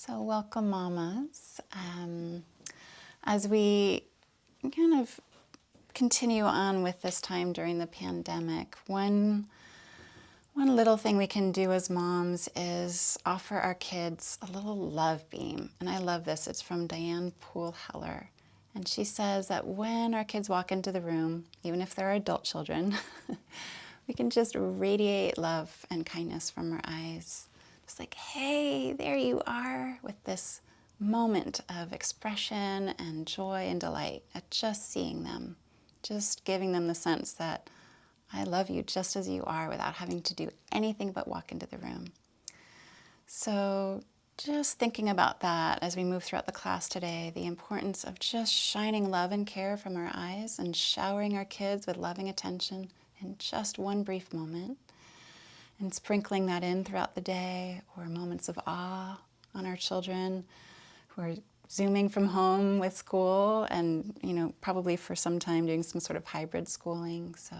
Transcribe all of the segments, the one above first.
So welcome, mamas. As we kind of continue on with this time during the pandemic, one little thing we can do as moms is offer our kids a little love beam. And I love this. It's from Diane Poole Heller. And she says that when our kids walk into the room, even if they're adult children, we can just radiate love and kindness from our eyes. It's like, hey, there you are, with this moment of expression and joy and delight at just seeing them, just giving them the sense that I love you just as you are without having to do anything but walk into the room. So just thinking about that as we move throughout the class today, the importance of just shining love and care from our eyes and showering our kids with loving attention in just one brief moment, and sprinkling that in throughout the day, or moments of awe on our children who are Zooming from home with school and, probably for some time doing some sort of hybrid schooling. So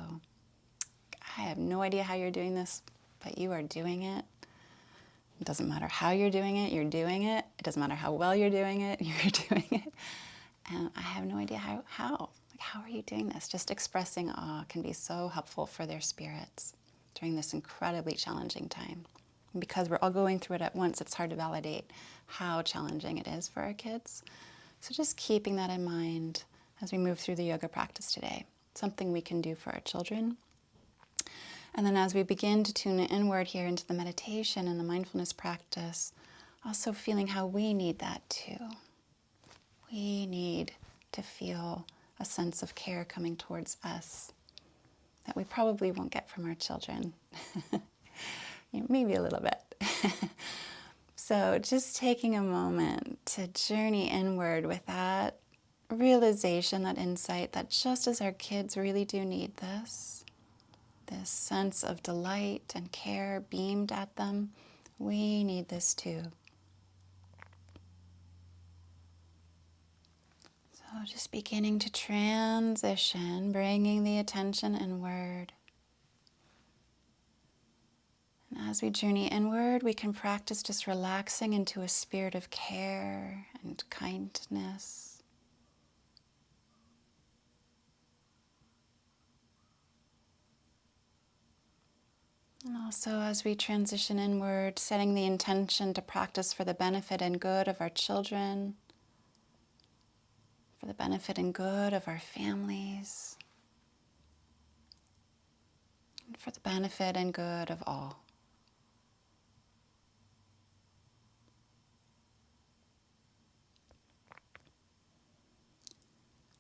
I have no idea how you're doing this, but you are doing it. It doesn't matter how you're doing it, you're doing it. It doesn't matter how well you're doing it, you're doing it. And I have no idea how. Like, how are you doing this? Just expressing awe can be so helpful for their spirits during this incredibly challenging time. And because we're all going through it at once, it's hard to validate how challenging it is for our kids. So just keeping that in mind as we move through the yoga practice today. Something we can do for our children. And then as we begin to tune inward here into the meditation and the mindfulness practice, also feeling how we need that too. We need to feel a sense of care coming towards us that we probably won't get from our children. Maybe a little bit. So just taking a moment to journey inward with that realization, that insight that just as our kids really do need this sense of delight and care beamed at them, we need this too. So just beginning to transition, bringing the attention inward. And as we journey inward, we can practice just relaxing into a spirit of care and kindness. And also as we transition inward, setting the intention to practice for the benefit and good of our children, for the benefit and good of our families, and for the benefit and good of all.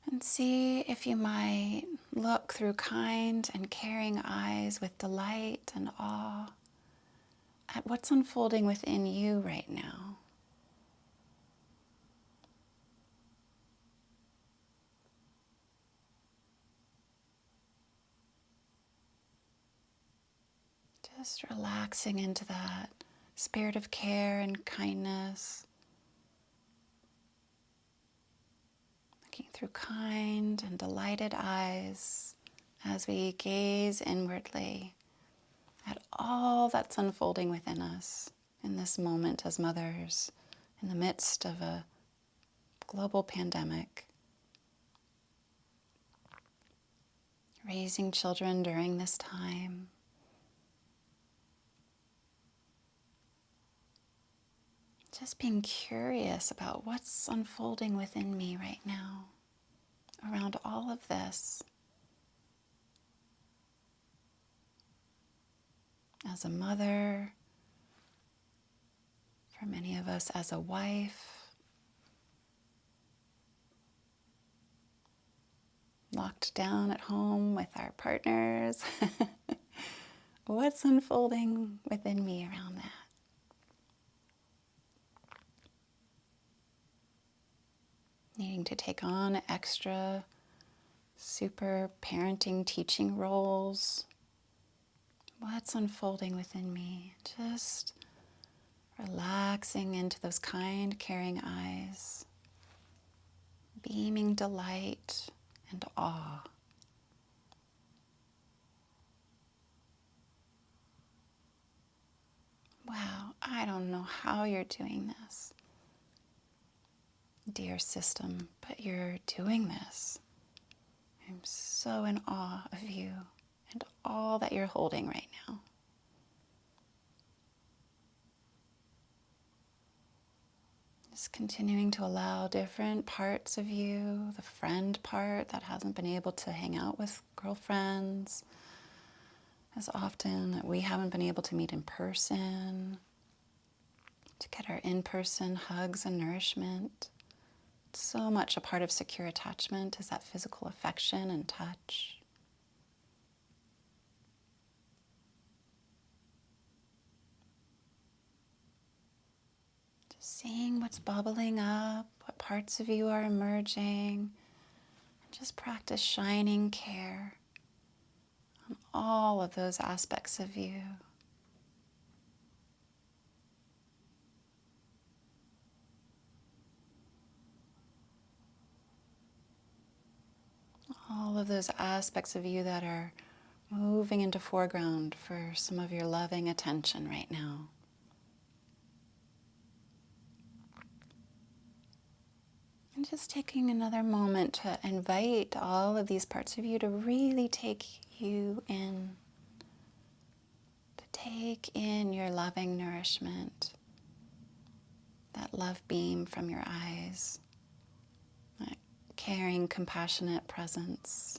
And see if you might look through kind and caring eyes with delight and awe at what's unfolding within you right now. Just relaxing into that spirit of care and kindness. Looking through kind and delighted eyes as we gaze inwardly at all that's unfolding within us in this moment as mothers in the midst of a global pandemic. Raising children during this time. Just being curious about what's unfolding within me right now around all of this. As a mother, for many of us as a wife, locked down at home with our partners. What's unfolding within me around that? Needing to take on extra super parenting teaching roles. What's unfolding within me? Just relaxing into those kind, caring eyes, beaming delight and awe. Wow, I don't know how you're doing this, dear system, but you're doing this. I'm so in awe of you and all that you're holding right now. Just continuing to allow different parts of you, the friend part that hasn't been able to hang out with girlfriends as often, that we haven't been able to meet in person, to get our in-person hugs and nourishment. So much a part of secure attachment is that physical affection and touch. Just seeing what's bubbling up, what parts of you are emerging, and just practice shining care on all of those aspects of you. All of those aspects of you that are moving into foreground for some of your loving attention right now. And just taking another moment to invite all of these parts of you to really take you in, to take in your loving nourishment, that love beam from your eyes, that caring, compassionate presence.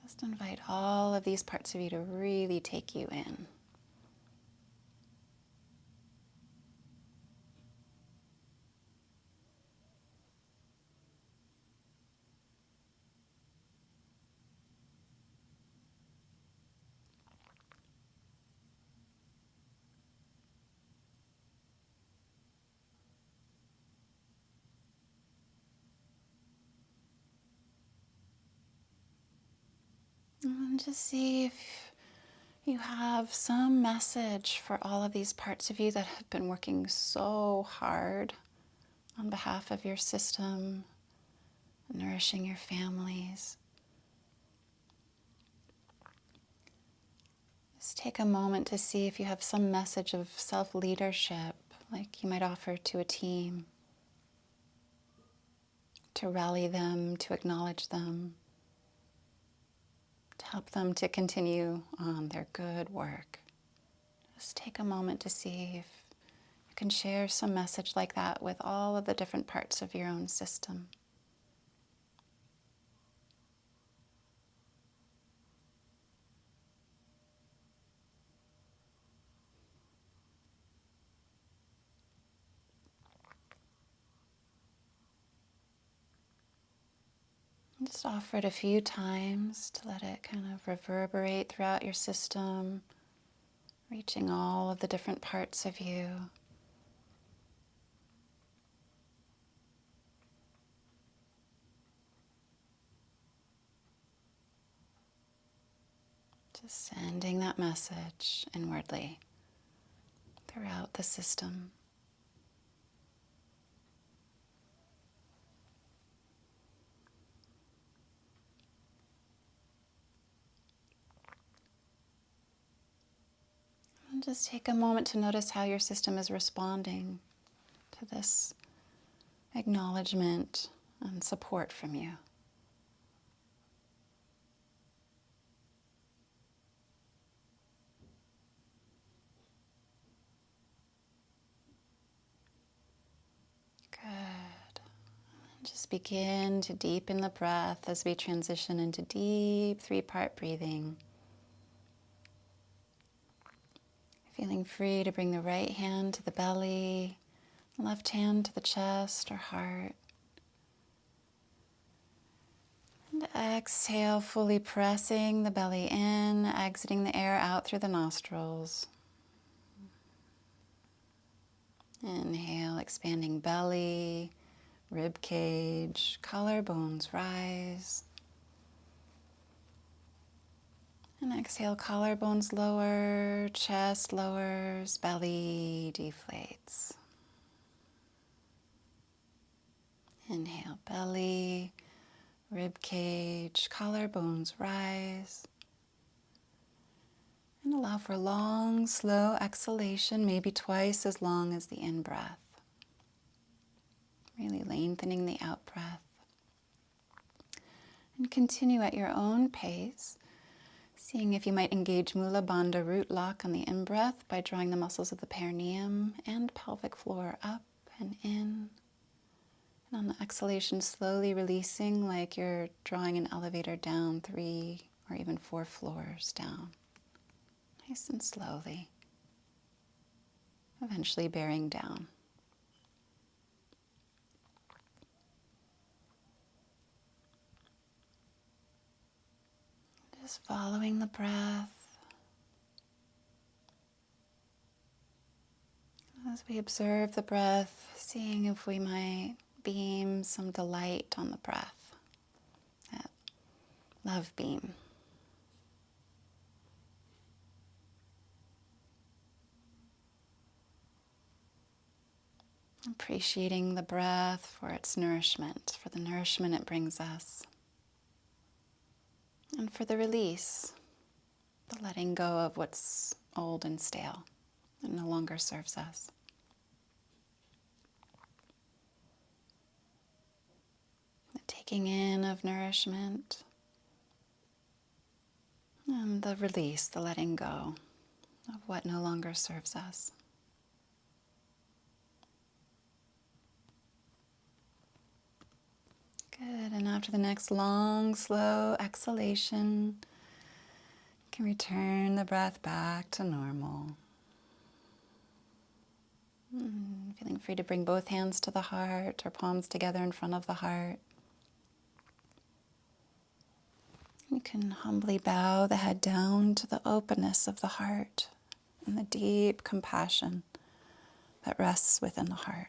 Just invite all of these parts of you to really take you in. And just see if you have some message for all of these parts of you that have been working so hard on behalf of your system, nourishing your families. Just take a moment to see if you have some message of self-leadership, like you might offer to a team, to rally them, to acknowledge them, to help them to continue on their good work. Just take a moment to see if you can share some message like that with all of the different parts of your own system. Just offer it a few times to let it kind of reverberate throughout your system, reaching all of the different parts of you. Just sending that message inwardly throughout the system. And just take a moment to notice how your system is responding to this acknowledgement and support from you. Good. And just begin to deepen the breath as we transition into deep 3-part breathing. Feeling free to bring the right hand to the belly, left hand to the chest or heart. And exhale, fully pressing the belly in, exiting the air out through the nostrils. Inhale, expanding belly, rib cage, collarbones rise. And exhale, collarbones lower, chest lowers, belly deflates. Inhale, belly, rib cage, collarbones rise. And allow for a long, slow exhalation, maybe twice as long as the in-breath. Really lengthening the out-breath. And continue at your own pace, seeing if you might engage Mula Bandha root lock on the in-breath by drawing the muscles of the perineum and pelvic floor up and in. And on the exhalation, slowly releasing like you're drawing an elevator down 3 or even 4 floors down. Nice and slowly. Eventually bearing down. Just following the breath. As we observe the breath, seeing if we might beam some delight on the breath, that love beam. Appreciating the breath for its nourishment, for the nourishment it brings us, and for the release, the letting go of what's old and stale and no longer serves us. The taking in of nourishment and the release, the letting go of what no longer serves us. Good, and after the next long, slow exhalation, you can return the breath back to normal. Feeling free to bring both hands to the heart or palms together in front of the heart. You can humbly bow the head down to the openness of the heart and the deep compassion that rests within the heart.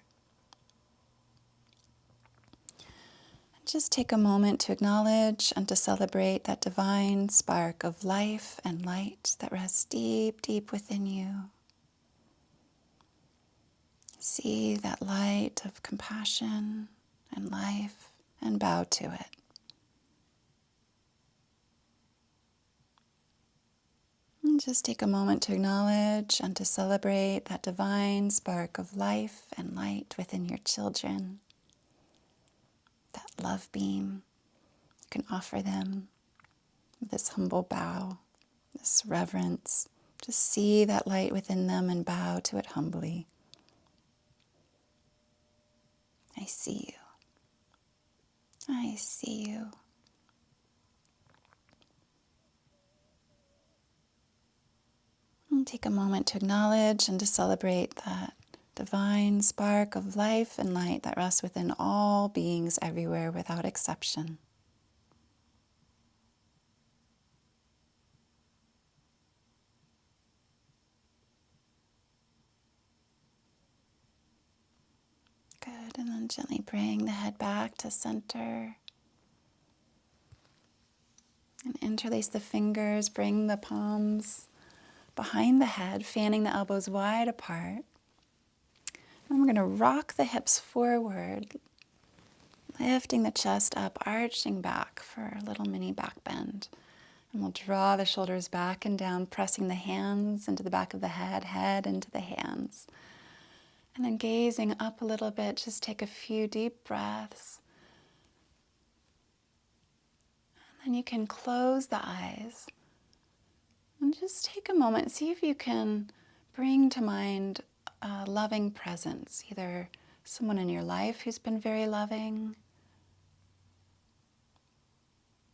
And just take a moment to acknowledge and to celebrate that divine spark of life and light that rests deep, deep within you. See that light of compassion and life and bow to it. And just take a moment to acknowledge and to celebrate that divine spark of life and light within your children. That love beam. You can offer them with this humble bow, this reverence. Just see that light within them and bow to it humbly. I see you. I see you. And take a moment to acknowledge and to celebrate that divine spark of life and light that rests within all beings everywhere without exception. Good, and then gently bring the head back to center. And interlace the fingers, bring the palms behind the head, fanning the elbows wide apart. And we're going to rock the hips forward, lifting the chest up, arching back for a little mini back bend. And we'll draw the shoulders back and down, pressing the hands into the back of the head, head into the hands. And then gazing up a little bit, just take a few deep breaths. And then you can close the eyes. And just take a moment, see if you can bring to mind a loving presence, either someone in your life who's been very loving,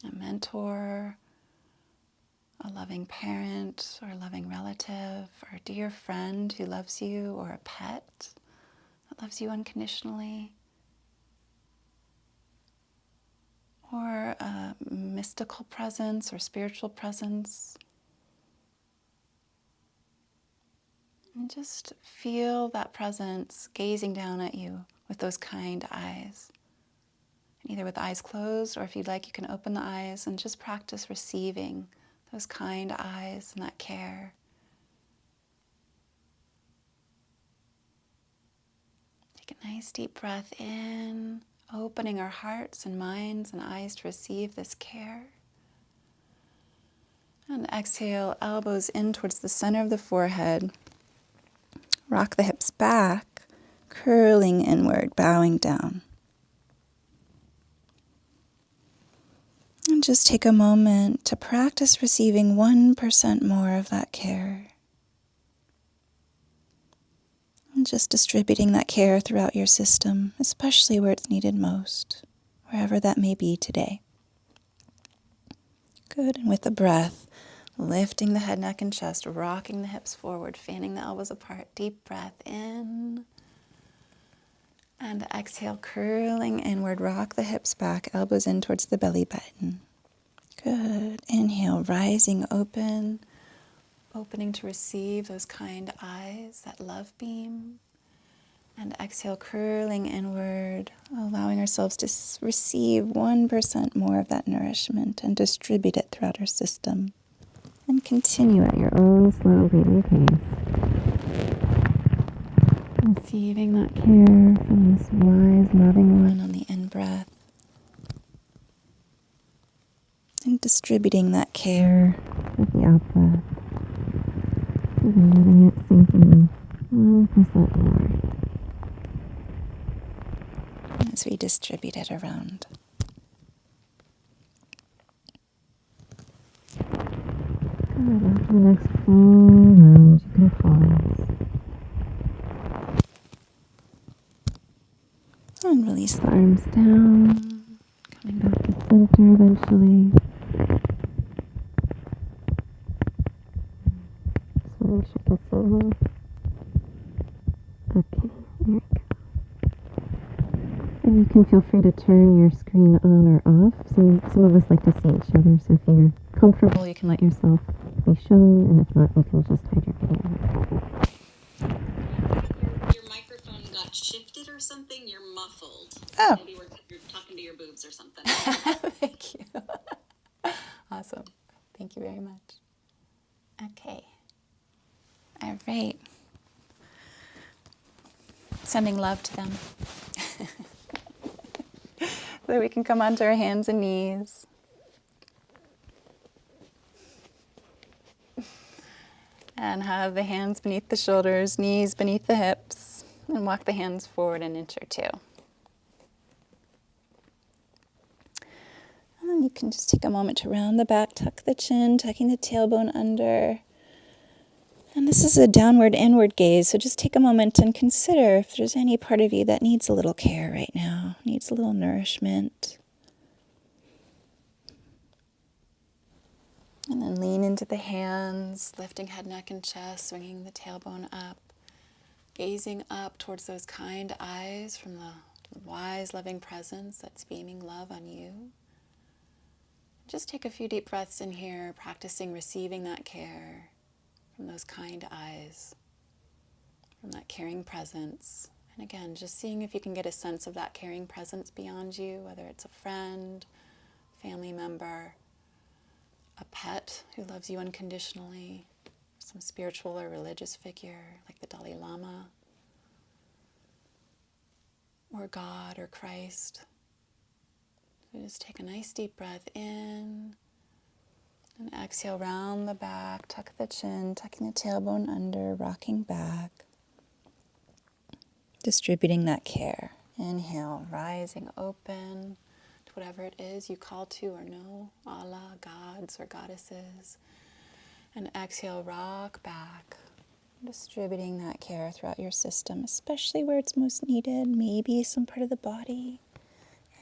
a mentor, a loving parent, or a loving relative, or a dear friend who loves you, or a pet that loves you unconditionally, or a mystical presence or spiritual presence. And just feel that presence gazing down at you with those kind eyes. And either with eyes closed, or if you'd like, you can open the eyes and just practice receiving those kind eyes and that care. Take a nice deep breath in, opening our hearts and minds and eyes to receive this care. And exhale, elbows in towards the center of the forehead. Rock the hips back, curling inward, bowing down. And just take a moment to practice receiving 1% more of that care. And just distributing that care throughout your system, especially where it's needed most, wherever that may be today. Good, and with the breath, lifting the head, neck, and chest, rocking the hips forward, fanning the elbows apart. Deep breath in. And exhale, curling inward, rock the hips back, elbows in towards the belly button. Good. Inhale, rising open, opening to receive those kind eyes, that love beam. And exhale, curling inward, allowing ourselves to receive 1% more of that nourishment and distribute it throughout our system. And continue at your own slow breathing pace. Receiving that care from this wise, loving one on the in-breath. And distributing that care with the out-breath. And letting it sink in 1% more. As we distribute it around. Good. After the next full round, you can pause. And release the arms down, coming back to center eventually. Just want to make sure that's a little. Okay, there we go. And you can feel free to turn your screen on or off. Some of us like to see each other, so if you're comfortable, you can let yourself be shown, and if not, you can just hide your video. Your microphone got shifted or something? You're muffled. Oh. Maybe you're talking to your boobs or something. Thank you. Awesome. Thank you very much. Okay. All right. Sending love to them. So we can come onto our hands and knees. And have the hands beneath the shoulders, knees beneath the hips, and walk the hands forward an inch or two. And then you can just take a moment to round the back, tuck the chin, tucking the tailbone under. And this is a downward, inward gaze, so just take a moment and consider if there's any part of you that needs a little care right now, needs a little nourishment. And then lean into the hands, lifting head, neck, and chest, swinging the tailbone up, gazing up towards those kind eyes from the wise, loving presence that's beaming love on you. Just take a few deep breaths in here, practicing receiving that care from those kind eyes, from that caring presence. And again, just seeing if you can get a sense of that caring presence beyond you, whether it's a friend, family member, a pet who loves you unconditionally, some spiritual or religious figure like the Dalai Lama, or God or Christ. So just take a nice deep breath in. And exhale, round the back, tuck the chin, tucking the tailbone under, rocking back. Distributing that care. Inhale, rising open to whatever it is you call to or know, Allah, gods or goddesses. And exhale, rock back. Distributing that care throughout your system, especially where it's most needed, maybe some part of the body.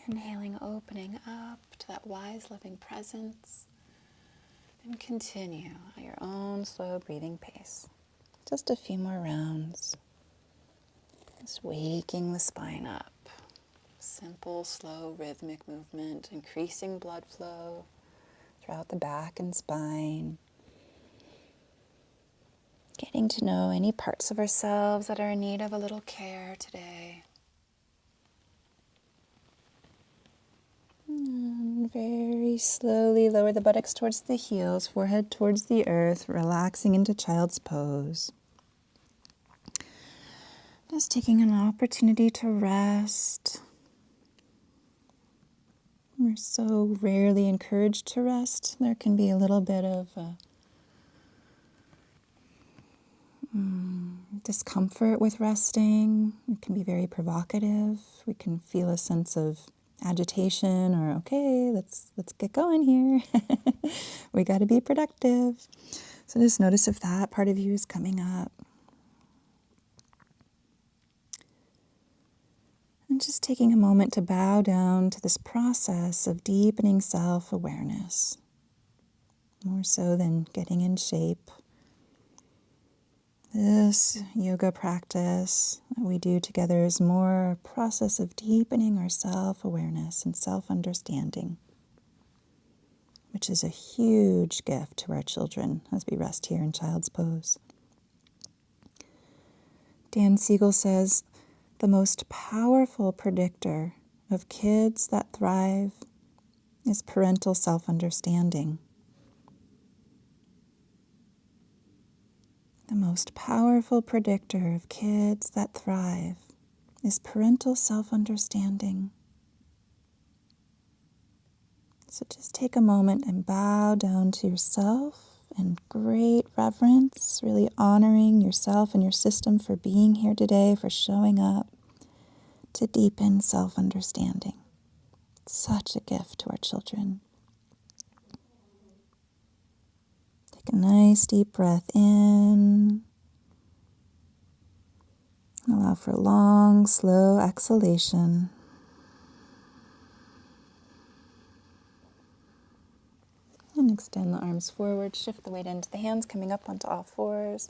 Inhaling, opening up to that wise, loving presence. And continue at your own slow breathing pace. Just a few more rounds. Just waking the spine up. Simple, slow, rhythmic movement, increasing blood flow throughout the back and spine. Getting to know any parts of ourselves that are in need of a little care today. And very slowly lower the buttocks towards the heels, forehead towards the earth, relaxing into child's pose. Just taking an opportunity to rest. We're so rarely encouraged to rest. There can be a little bit of discomfort with resting. It can be very provocative. We can feel a sense of agitation or, okay, let's get going here. We got to be productive. So just notice if that part of you is coming up. And just taking a moment to bow down to this process of deepening self-awareness, more so than getting in shape. This yoga practice that we do together is more a process of deepening our self-awareness and self-understanding, which is a huge gift to our children as we rest here in child's pose. Dan Siegel says, the most powerful predictor of kids that thrive is parental self-understanding. The most powerful predictor of kids that thrive is parental self-understanding. So just take a moment and bow down to yourself in great reverence, really honoring yourself and your system for being here today, for showing up to deepen self-understanding. It's such a gift to our children. Take a nice deep breath in. Allow for a long, slow exhalation. And extend the arms forward. Shift the weight into the hands, coming up onto all fours.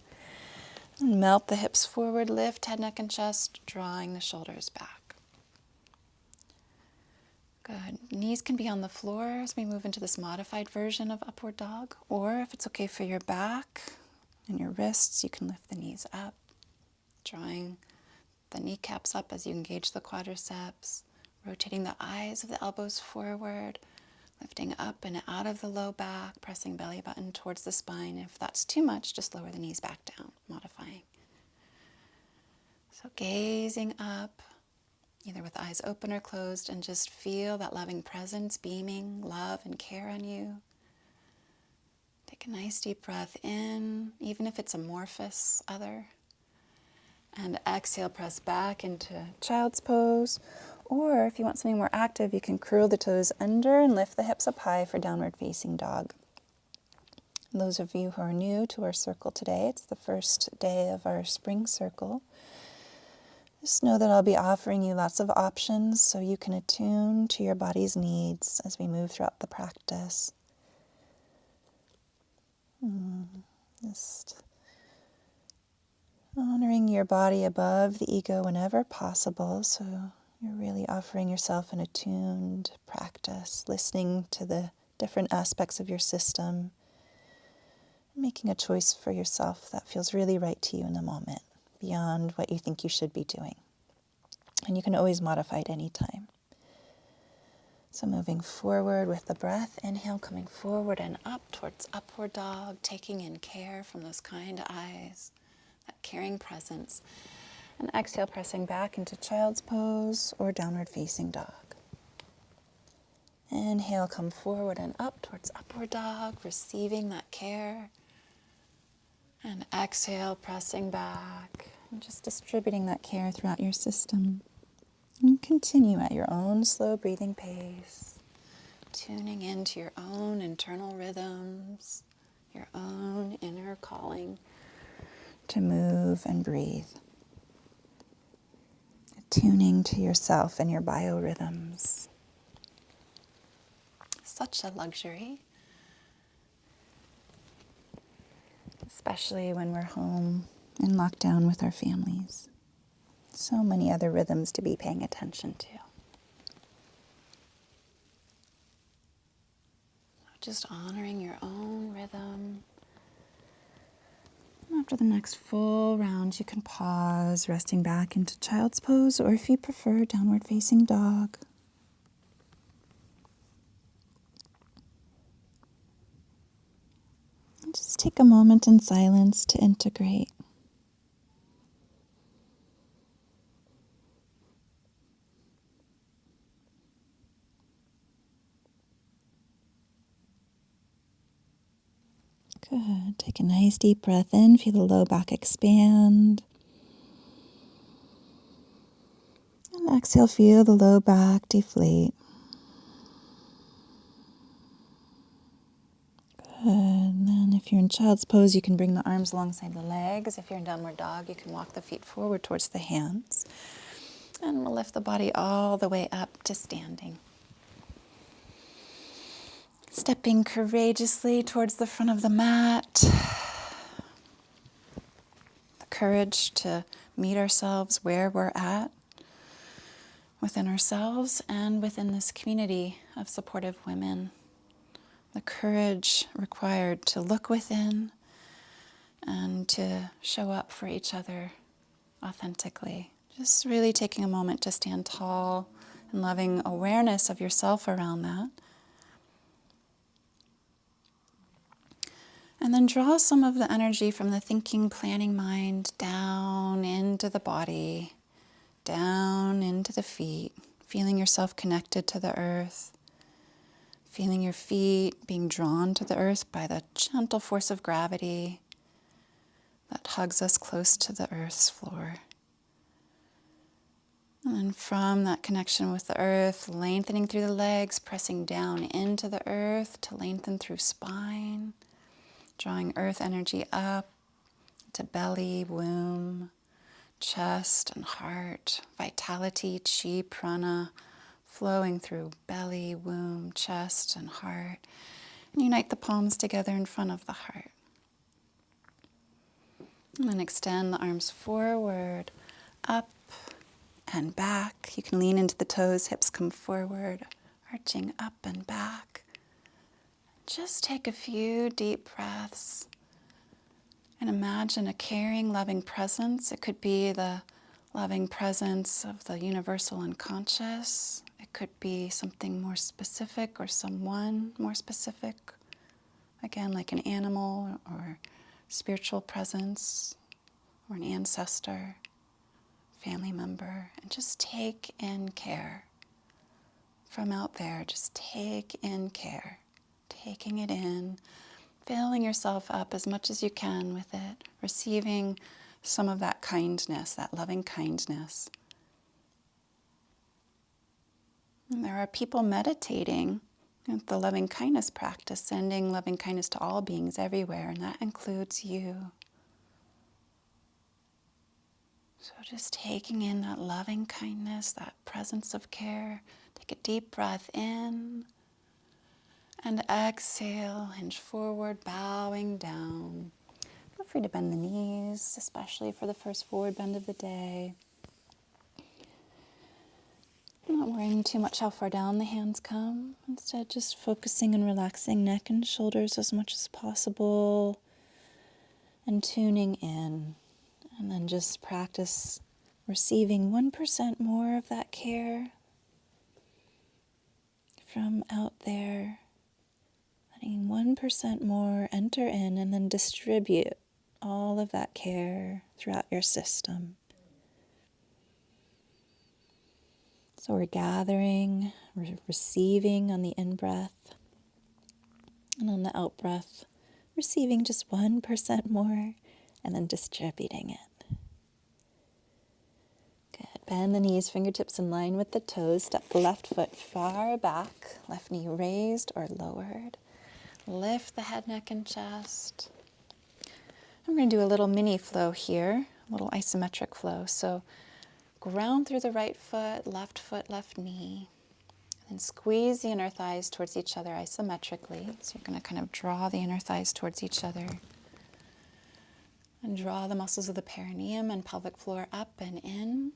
And melt the hips forward. Lift head, neck, and chest, drawing the shoulders back. Good. Knees can be on the floor as we move into this modified version of upward dog. Or if it's okay for your back and your wrists, you can lift the knees up, drawing the kneecaps up as you engage the quadriceps, rotating the eyes of the elbows forward, lifting up and out of the low back, pressing belly button towards the spine. If that's too much, just lower the knees back down, modifying. So gazing up, either with eyes open or closed, and just feel that loving presence beaming love and care on you. Take a nice deep breath in, even if it's amorphous other. And exhale, press back into child's pose. Or if you want something more active, you can curl the toes under and lift the hips up high for downward facing dog. Those of you who are new to our circle today, it's the first day of our spring circle. Just know that I'll be offering you lots of options so you can attune to your body's needs as we move throughout the practice. Just honoring your body above the ego whenever possible, so you're really offering yourself an attuned practice, listening to the different aspects of your system, making a choice for yourself that feels really right to you in the moment, beyond what you think you should be doing. And you can always modify at any time. So moving forward with the breath, inhale, coming forward and up towards upward dog, taking in care from those kind eyes, that caring presence. And exhale, pressing back into child's pose or downward facing dog. Inhale, come forward and up towards upward dog, receiving that care. And exhale, pressing back and just distributing that care throughout your system. And continue at your own slow breathing pace, tuning into your own internal rhythms, your own inner calling to move and breathe. Tuning to yourself and your biorhythms. Such a luxury, especially when we're home in lockdown with our families. So many other rhythms to be paying attention to. Just honoring your own rhythm. After the next full round, you can pause, resting back into child's pose, or if you prefer, downward facing dog. And just take a moment in silence to integrate. Good. Take a nice deep breath in. Feel the low back expand. And exhale, feel the low back deflate. Good. And then if you're in child's pose, you can bring the arms alongside the legs. If you're in downward dog, you can walk the feet forward towards the hands. And we'll lift the body all the way up to standing. Stepping courageously towards the front of the mat. The courage to meet ourselves where we're at within ourselves and within this community of supportive women. The courage required to look within and to show up for each other authentically. Just really taking a moment to stand tall and loving awareness of yourself around that. And then draw some of the energy from the thinking, planning mind down into the body, down into the feet, feeling yourself connected to the earth, feeling your feet being drawn to the earth by the gentle force of gravity that hugs us close to the earth's floor. And then from that connection with the earth, lengthening through the legs, pressing down into the earth to lengthen through spine, drawing earth energy up to belly, womb, chest and heart, vitality, chi, prana, flowing through belly, womb, chest and heart. And unite the palms together in front of the heart. And then extend the arms forward, up and back. You can lean into the toes, hips come forward, arching up and back. Just take a few deep breaths and imagine a caring, loving presence. It could be the loving presence of the universal unconscious. It could be something more specific or someone more specific. Again, like an animal or spiritual presence or an ancestor, family member. And just take in care. From out there, just take in care. Taking it in, filling yourself up as much as you can with it, receiving some of that kindness, that loving kindness. And there are people meditating with the loving kindness practice, sending loving kindness to all beings everywhere, and that includes you. So just taking in that loving kindness, that presence of care. Take a deep breath in. And exhale, hinge forward, bowing down. Feel free to bend the knees, especially for the first forward bend of the day. Not worrying too much how far down the hands come. Instead, just focusing and relaxing neck and shoulders as much as possible and tuning in. And then just practice receiving 1% more of that care from out there. 1% more enter in and then distribute all of that care throughout your system. So we're gathering, we're receiving on the in-breath, and on the out-breath, receiving just 1% more and then distributing it. Good. Bend the knees, fingertips in line with the toes. Step the left foot far back, left knee raised or lowered. Lift the head, neck, and chest. I'm going to do a little mini flow here, a little isometric flow. So ground through the right foot, left knee. And squeeze the inner thighs towards each other isometrically. So you're going to kind of draw the inner thighs towards each other. And draw the muscles of the perineum and pelvic floor up and in.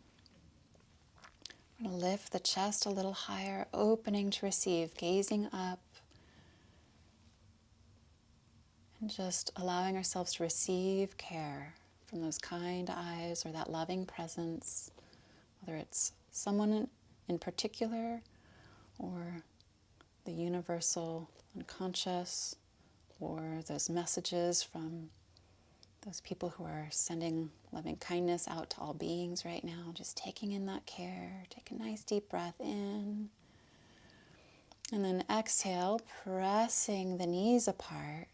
We're going to lift the chest a little higher, opening to receive, gazing up. And just allowing ourselves to receive care from those kind eyes or that loving presence, whether it's someone in particular or the universal unconscious or those messages from those people who are sending loving kindness out to all beings right now. Just taking in that care. Take a nice deep breath in. And then exhale, pressing the knees apart.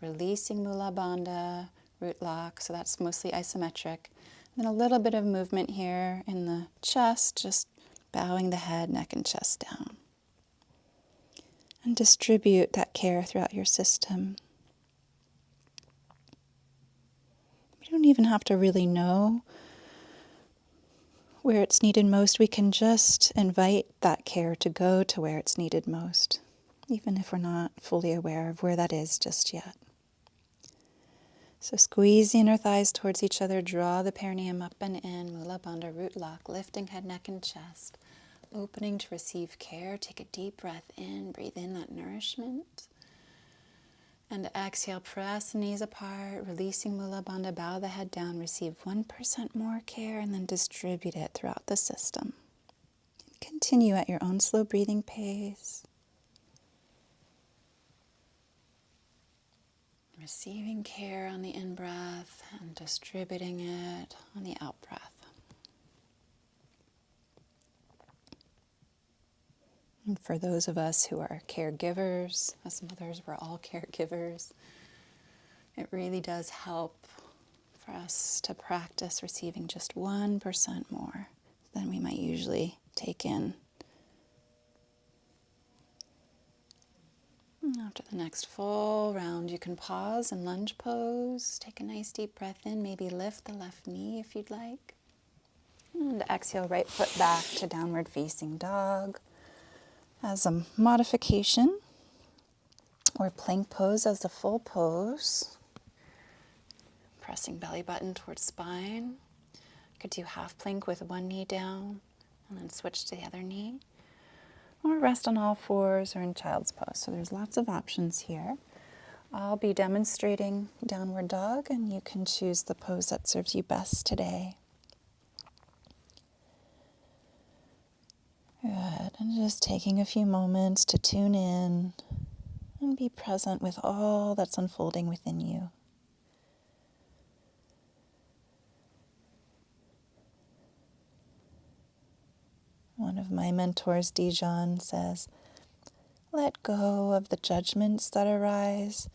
releasing Mula Bandha, root lock, so that's mostly isometric. And then a little bit of movement here in the chest, just bowing the head, neck, and chest down. And distribute that care throughout your system. We don't even have to really know where it's needed most. We can just invite that care to go to where it's needed most, even if we're not fully aware of where that is just yet. So squeeze the inner thighs towards each other, draw the perineum up and in, Mula Bandha, root lock, lifting head, neck, and chest. Opening to receive care. Take a deep breath in. Breathe in that nourishment. And exhale, press the knees apart, releasing Mula Bandha, bow the head down, receive 1% more care, and then distribute it throughout the system. Continue at your own slow breathing pace. Receiving care on the in-breath and distributing it on the out-breath. And for those of us who are caregivers, as mothers, we're all caregivers, it really does help for us to practice receiving just 1% more than we might usually take in. And after the next full round, you can pause and lunge pose. Take a nice deep breath in, maybe lift the left knee if you'd like. And exhale, right foot back to downward facing dog. As a modification, or plank pose as the full pose. Pressing belly button towards spine. Could do half plank with one knee down and then switch to the other knee. Or rest on all fours or in child's pose. So there's lots of options here. I'll be demonstrating downward dog and you can choose the pose that serves you best today. Good, and just taking a few moments to tune in and be present with all that's unfolding within you. One of my mentors, Dijon, says, "Let go of the judgments that arise.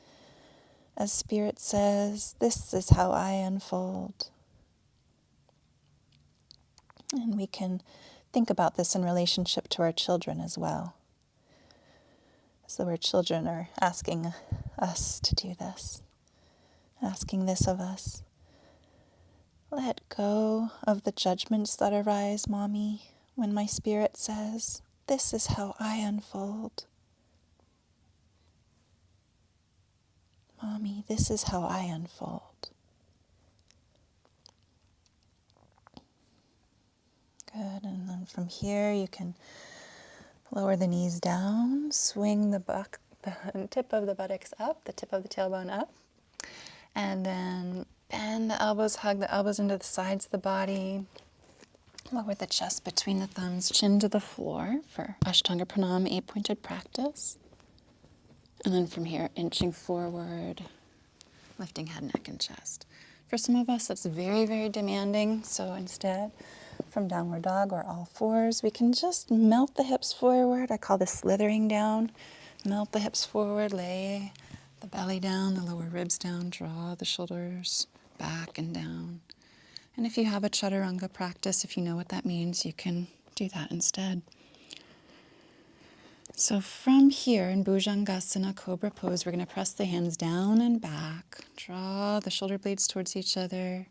As Spirit says, this is how I unfold." And we can think about this in relationship to our children as well. As though our children are asking us to do this, asking this of us. Let go of the judgments that arise, Mommy, when my Spirit says, this is how I unfold. Mommy, this is how I unfold. Good, and then from here you can lower the knees down, swing the tip of the buttocks up, the tip of the tailbone up, and then bend the elbows, hug the elbows into the sides of the body, lower the chest between the thumbs, chin to the floor for Ashtanga Pranam, 8-pointed practice. And then from here, inching forward, lifting head, neck, and chest. For some of us, that's very, very demanding, so instead, from downward dog or all fours, we can just melt the hips forward. I call this slithering down. Melt the hips forward, lay the belly down, the lower ribs down, draw the shoulders back and down. And if you have a chaturanga practice, if you know what that means, you can do that instead. So from here in Bhujangasana, Cobra Pose, we're going to press the hands down and back. Draw the shoulder blades towards each other.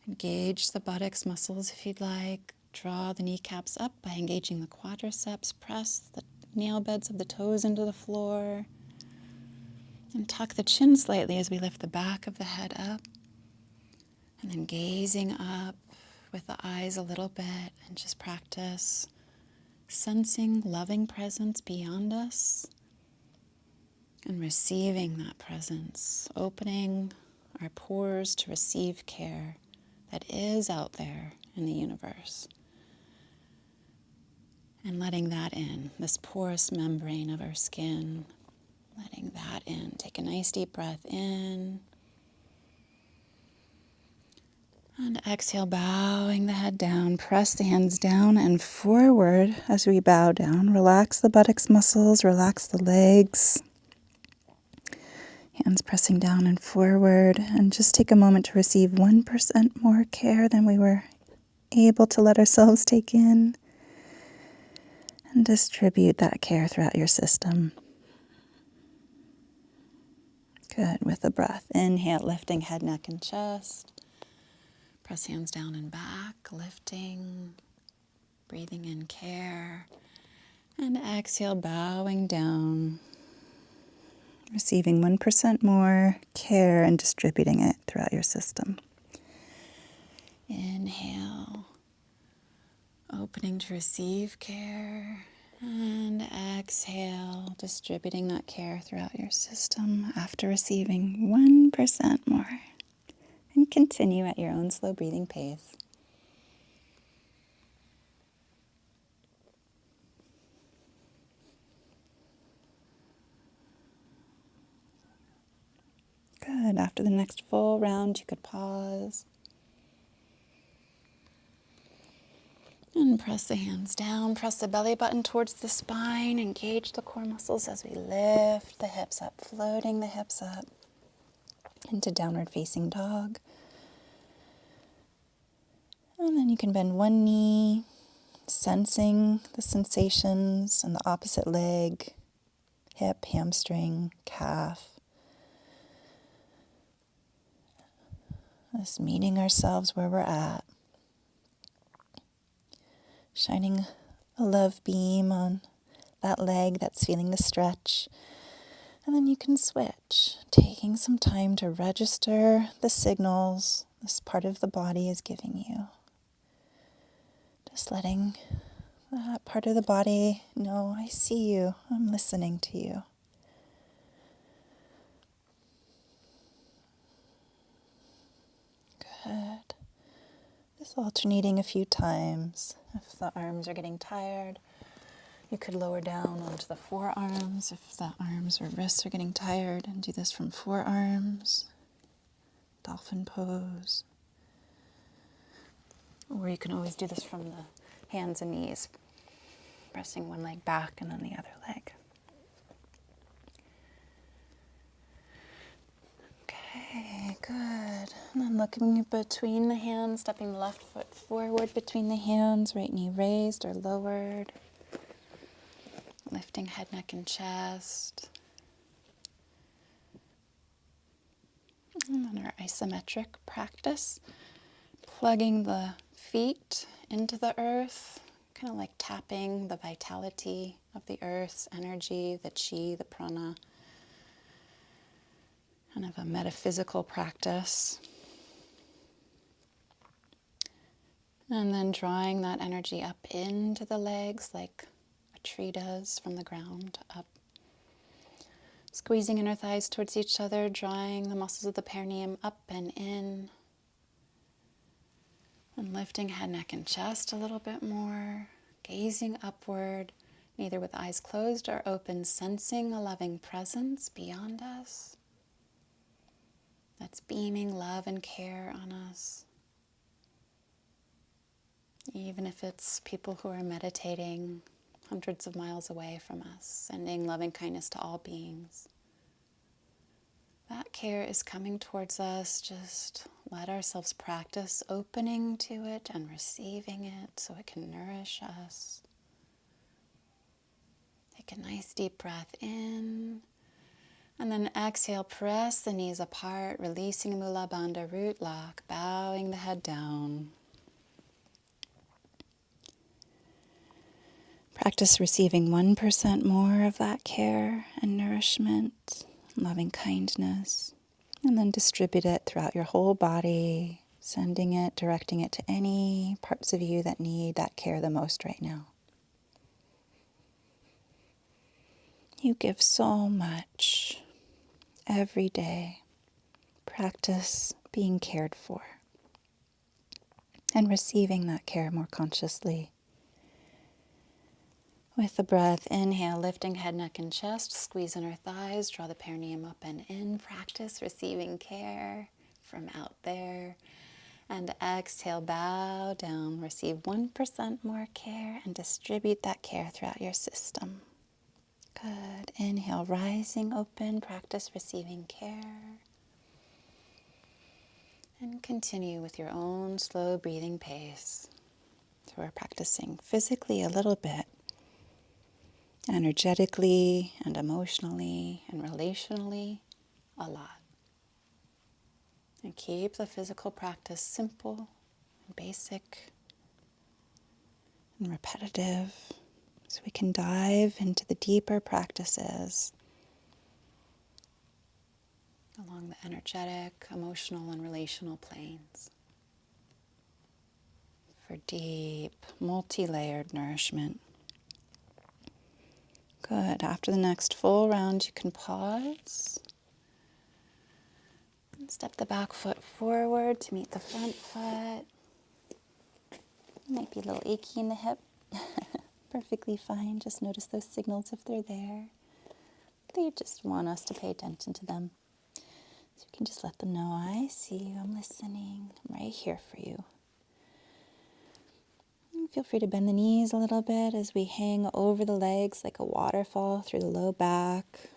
Engage the buttocks muscles if you'd like. Draw the kneecaps up by engaging the quadriceps. Press the nail beds of the toes into the floor. And tuck the chin slightly as we lift the back of the head up. And then gazing up with the eyes a little bit and just practice sensing loving presence beyond us and receiving that presence, opening our pores to receive care that is out there in the universe. And letting that in, this porous membrane of our skin, letting that in. Take a nice deep breath in. And exhale, bowing the head down. Press the hands down and forward as we bow down. Relax the buttocks muscles, relax the legs. Hands pressing down and forward, and just take a moment to receive 1% more care than we were able to let ourselves take in, and distribute that care throughout your system. Good. With a breath, inhale, lifting head, neck, and chest. Press hands down and back, lifting, breathing in care, and exhale, bowing down, receiving 1% more care and distributing it throughout your system. Inhale, opening to receive care, and exhale, distributing that care throughout your system after receiving 1% more. And continue at your own slow breathing pace. Good. After the next full round, you could pause. And press the hands down, press the belly button towards the spine, engage the core muscles as we lift the hips up, floating the hips up into downward facing dog. And then you can bend one knee, sensing the sensations in the opposite leg, hip, hamstring, calf. Just meeting ourselves where we're at. Shining a love beam on that leg that's feeling the stretch. And then you can switch, taking some time to register the signals this part of the body is giving you. Just letting that part of the body know, I see you, I'm listening to you. Good. Just alternating a few times. If the arms are getting tired, you could lower down onto the forearms. If the arms or wrists are getting tired, and do this from forearms, dolphin pose. Or you can always do this from the hands and knees, pressing one leg back and then the other leg. Okay, good. And then looking between the hands, stepping the left foot forward between the hands, right knee raised or lowered. Lifting head, neck, and chest. And then our isometric practice, plugging the feet into the earth, kind of like tapping the vitality of the earth's energy, the chi, the prana. Kind of a metaphysical practice. And then drawing that energy up into the legs like a tree does from the ground up. Squeezing inner thighs towards each other, drawing the muscles of the perineum up and in. And lifting head, neck, and chest a little bit more. Gazing upward, either with eyes closed or open, sensing a loving presence beyond us. That's beaming love and care on us. Even if it's people who are meditating hundreds of miles away from us, sending loving kindness to all beings. That care is coming towards us. Just let ourselves practice opening to it and receiving it so it can nourish us. Take a nice deep breath in. And then exhale, press the knees apart, releasing Mula Bandha root lock, bowing the head down. Practice receiving 1% more of that care and nourishment, loving kindness, and then distribute it throughout your whole body, sending it, directing it to any parts of you that need that care the most right now. You give so much every day. Practice being cared for and receiving that care more consciously. With the breath, inhale, lifting head, neck, and chest, squeeze inner thighs, draw the perineum up and in. Practice receiving care from out there. And exhale, bow down, receive 1% more care and distribute that care throughout your system. Good. Inhale, rising open, practice receiving care. And continue with your own slow breathing pace. So we're practicing physically a little bit, energetically and emotionally and relationally a lot. And keep the physical practice simple and basic and repetitive so we can dive into the deeper practices along the energetic, emotional, and relational planes for deep, multi-layered nourishment. Good. After the next full round, you can pause. And step the back foot forward to meet the front foot. Might be a little achy in the hip. Perfectly fine. Just notice those signals if they're there. They just want us to pay attention to them. So you can just let them know, I see you, I'm listening, I'm right here for you. And feel free to bend the knees a little bit as we hang over the legs like a waterfall through the low back.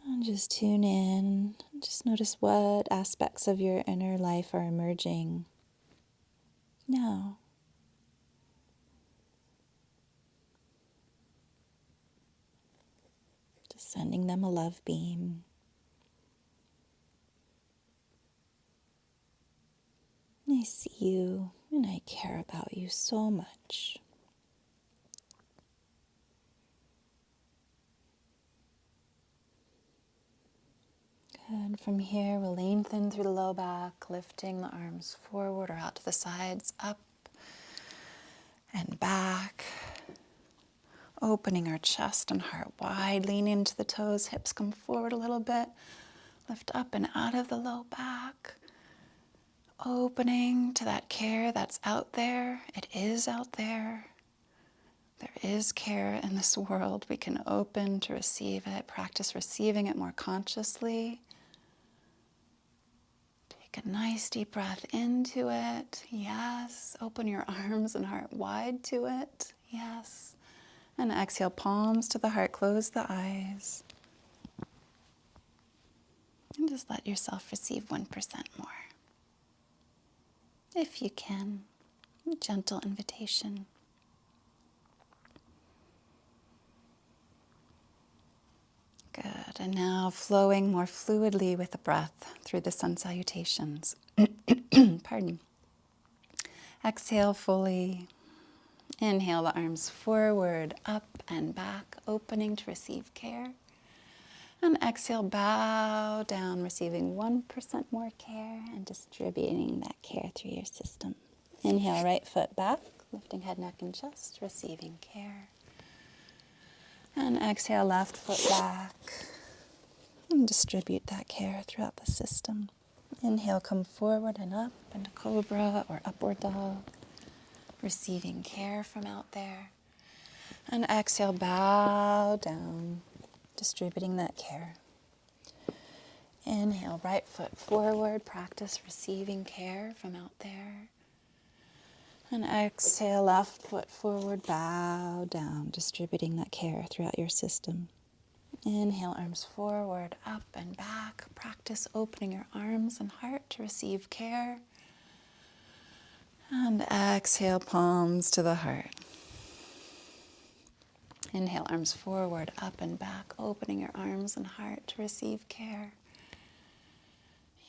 And just tune in. Just notice what aspects of your inner life are emerging now. Just sending them a love beam. I see you and I care about you so much. Good. From here, we'll lengthen through the low back, lifting the arms forward or out to the sides, up and back. Opening our chest and heart wide, lean into the toes, hips come forward a little bit. Lift up and out of the low back. Opening to that care that's out there. It is out there. There is care in this world. We can open to receive it, practice receiving it more consciously. Take a nice deep breath into it. Yes. Open your arms and heart wide to it. Yes. And exhale, palms to the heart, close the eyes. And just let yourself receive 1% more. If you can, a gentle invitation. Good. And now flowing more fluidly with the breath through the sun salutations. Pardon. Exhale fully. Inhale the arms forward, up and back, opening to receive care. And exhale, bow down, receiving 1% more care and distributing that care through your system. Inhale, right foot back, lifting head, neck, and chest, receiving care. And exhale, left foot back, and distribute that care throughout the system. Inhale, come forward and up into cobra or upward dog, receiving care from out there. And exhale, bow down, distributing that care. Inhale, right foot forward, practice receiving care from out there. And exhale, left foot forward, bow down, distributing that care throughout your system. Inhale, arms forward, up and back. Practice opening your arms and heart to receive care. And exhale, palms to the heart. Inhale, arms forward, up and back, opening your arms and heart to receive care.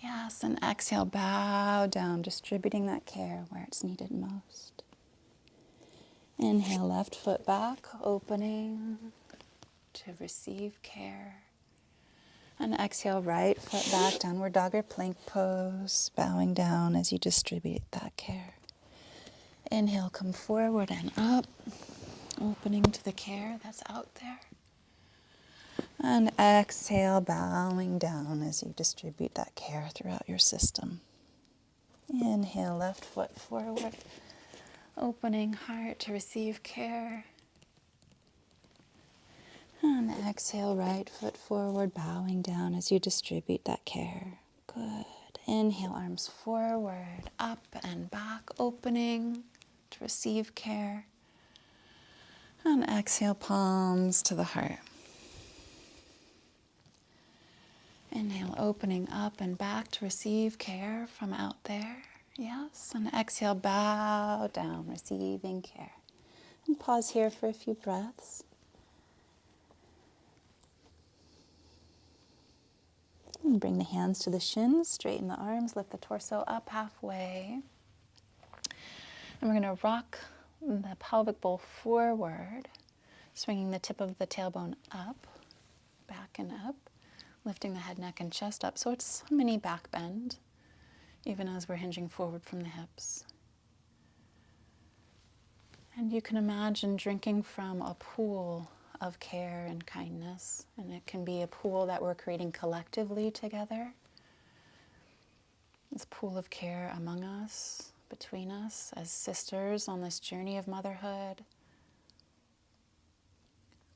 Yes, and exhale, bow down, distributing that care where it's needed most. Inhale, left foot back, opening to receive care. And exhale, right foot back, downward dog or plank pose, bowing down as you distribute that care. Inhale, come forward and up, opening to the care that's out there. And exhale, bowing down as you distribute that care throughout your system. Inhale, left foot forward, opening heart to receive care. And exhale, right foot forward, bowing down as you distribute that care. Good. Inhale, arms forward, up and back, opening to receive care. And exhale, palms to the heart. Inhale, opening up and back to receive care from out there. Yes. And exhale, bow down, receiving care. And pause here for a few breaths. And bring the hands to the shins, straighten the arms, lift the torso up halfway. And we're going to rock the pelvic bowl forward, swinging the tip of the tailbone up, back and up, lifting the head, neck, and chest up. So it's a mini back bend, even as we're hinging forward from the hips. And you can imagine drinking from a pool of care and kindness. And it can be a pool that we're creating collectively together. This pool of care among us, between us, as sisters on this journey of motherhood.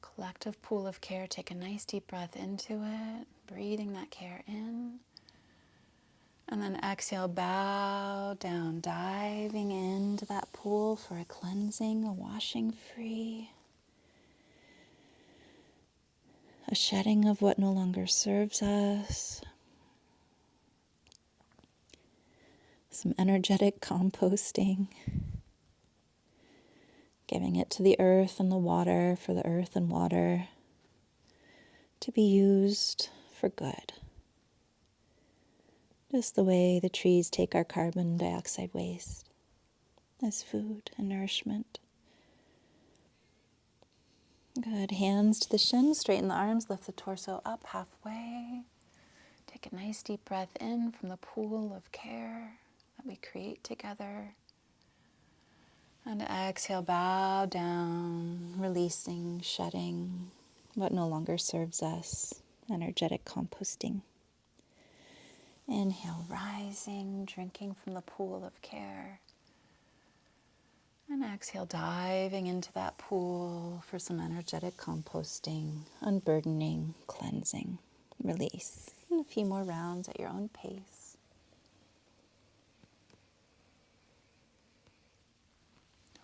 Collective pool of care. Take a nice deep breath into it, breathing that care in. And then exhale, bow down, diving into that pool for a cleansing, a washing free, a shedding of what no longer serves us, some energetic composting, giving it to the earth and the water for the earth and water to be used for good. Just the way the trees take our carbon dioxide waste as food and nourishment. Good. Hands to the shins, straighten the arms, lift the torso up halfway. Take a nice deep breath in from the pool of care that we create together. And exhale, bow down, releasing, shedding what no longer serves us. Energetic composting. Inhale, rising, drinking from the pool of care. And exhale, diving into that pool for some energetic composting, unburdening, cleansing, release. And a few more rounds at your own pace.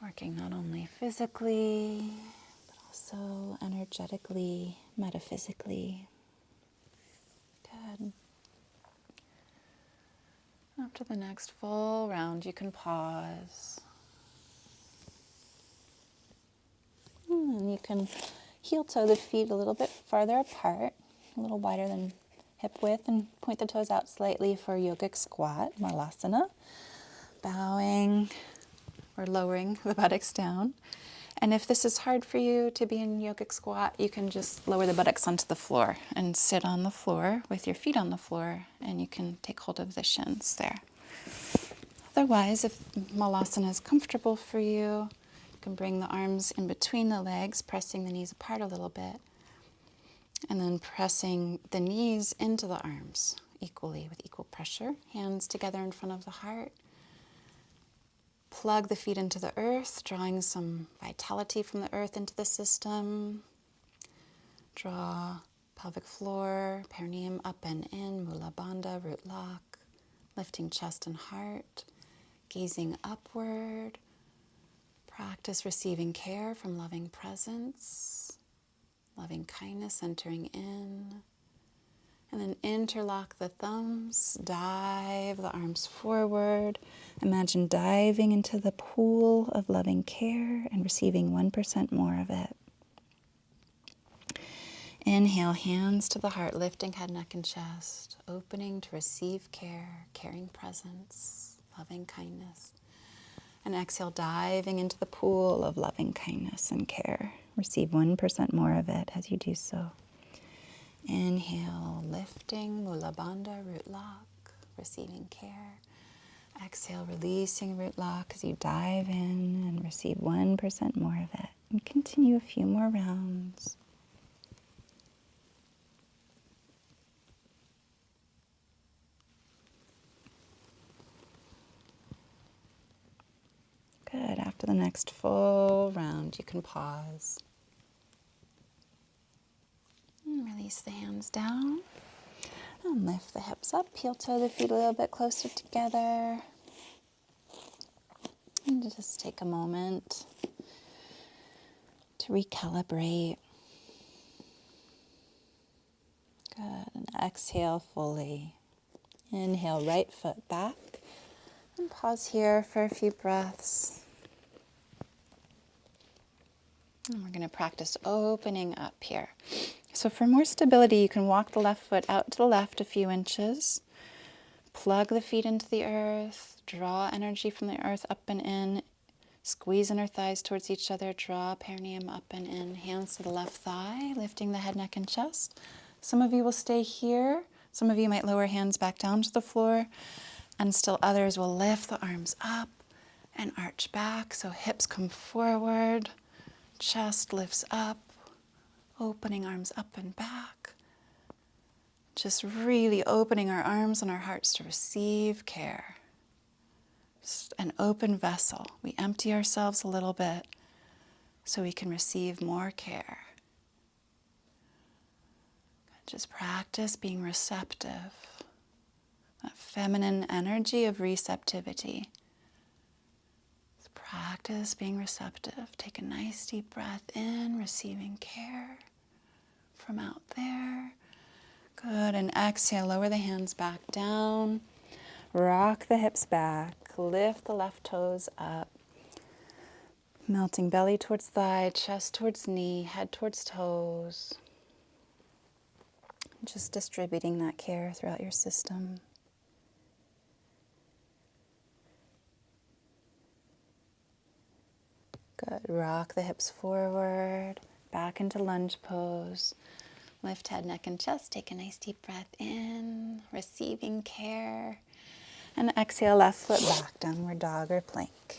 Working not only physically, but also energetically, metaphysically. Good. After the next full round, you can pause. And you can heel toe the feet a little bit farther apart, a little wider than hip width, and point the toes out slightly for yogic squat, malasana. Bowing or lowering the buttocks down. And if this is hard for you to be in yogic squat, you can just lower the buttocks onto the floor and sit on the floor with your feet on the floor, and you can take hold of the shins there. Otherwise, if malasana is comfortable for you, you can bring the arms in between the legs, pressing the knees apart a little bit, and then pressing the knees into the arms equally with equal pressure. Hands together in front of the heart. Plug the feet into the earth, drawing some vitality from the earth into the system. Draw pelvic floor, perineum up and in, Mula Bandha, root lock, lifting chest and heart, gazing upward. Practice receiving care from loving presence, loving kindness entering in. And then interlock the thumbs, dive the arms forward. Imagine diving into the pool of loving care and receiving 1% more of it. Inhale, hands to the heart, lifting head, neck, and chest, opening to receive care, caring presence, loving kindness. And exhale, diving into the pool of loving kindness and care. Receive 1% more of it as you do so. Inhale, lifting, Mula Bandha, root lock, receiving care. Exhale, releasing root lock as you dive in and receive 1% more of it. And continue a few more rounds. Good. After the next full round, you can pause. And release the hands down. And lift the hips up. Heel toe the feet a little bit closer together. And just take a moment to recalibrate. Good. And exhale fully. Inhale, right foot back. And pause here for a few breaths. And we're going to practice opening up here. So for more stability, you can walk the left foot out to the left a few inches. Plug the feet into the earth. Draw energy from the earth up and in. Squeeze inner thighs towards each other. Draw perineum up and in. Hands to the left thigh, lifting the head, neck, and chest. Some of you will stay here. Some of you might lower hands back down to the floor. And still others will lift the arms up and arch back. So hips come forward. Chest lifts up, opening arms up and back. Just really opening our arms and our hearts to receive care. Just an open vessel. We empty ourselves a little bit so we can receive more care. Just practice being receptive. That feminine energy of receptivity. Practice being receptive. Take a nice deep breath in, receiving care from out there. Good. And exhale, lower the hands back down. Rock the hips back. Lift the left toes up. Melting belly towards thigh, chest towards knee, head towards toes. Just distributing that care throughout your system. Good. Rock the hips forward, back into lunge pose. Lift head, neck, and chest. Take a nice deep breath in, receiving care. And exhale, left foot back, downward dog or plank.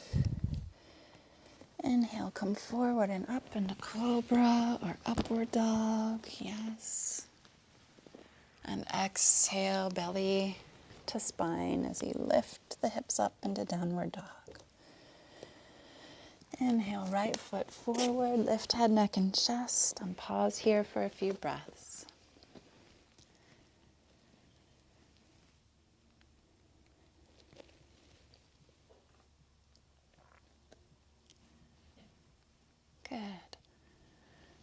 Inhale, come forward and up into cobra or upward dog. Yes. And exhale, belly to spine as you lift the hips up into downward dog. Inhale, right foot forward, lift head, neck, and chest, and pause here for a few breaths. Good.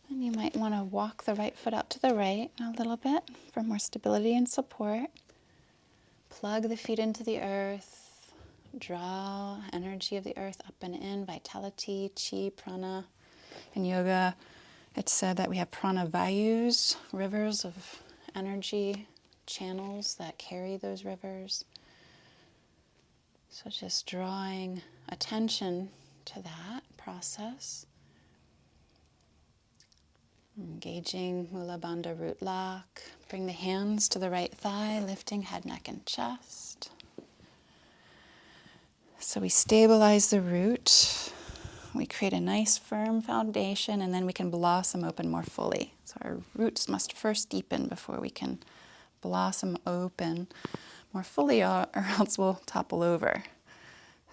And you might want to walk the right foot out to the right a little bit for more stability and support. Plug the feet into the earth. Draw energy of the earth up and in, vitality, chi, prana. In yoga, it's said that we have prana vayus, rivers of energy, channels that carry those rivers. So just drawing attention to that process. Engaging Mula Bandha root lock. Bring the hands to the right thigh, lifting head, neck, and chest. So we stabilize the root, we create a nice firm foundation, and then we can blossom open more fully. So our roots must first deepen before we can blossom open more fully, or else we'll topple over.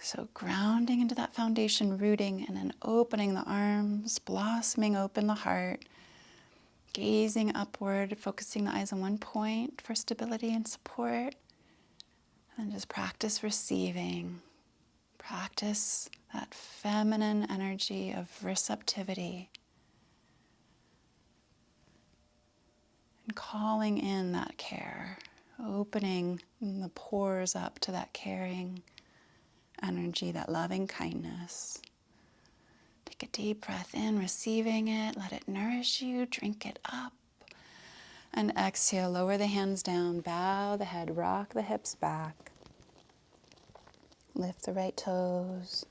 So grounding into that foundation, rooting, and then opening the arms, blossoming open the heart, gazing upward, focusing the eyes on one point for stability and support, and just practice receiving. Practice that feminine energy of receptivity and calling in that care, opening the pores up to that caring energy, that loving kindness. Take a deep breath in, receiving it, let it nourish you, drink it up. And exhale, lower the hands down, bow the head, rock the hips back. Lift the right toes,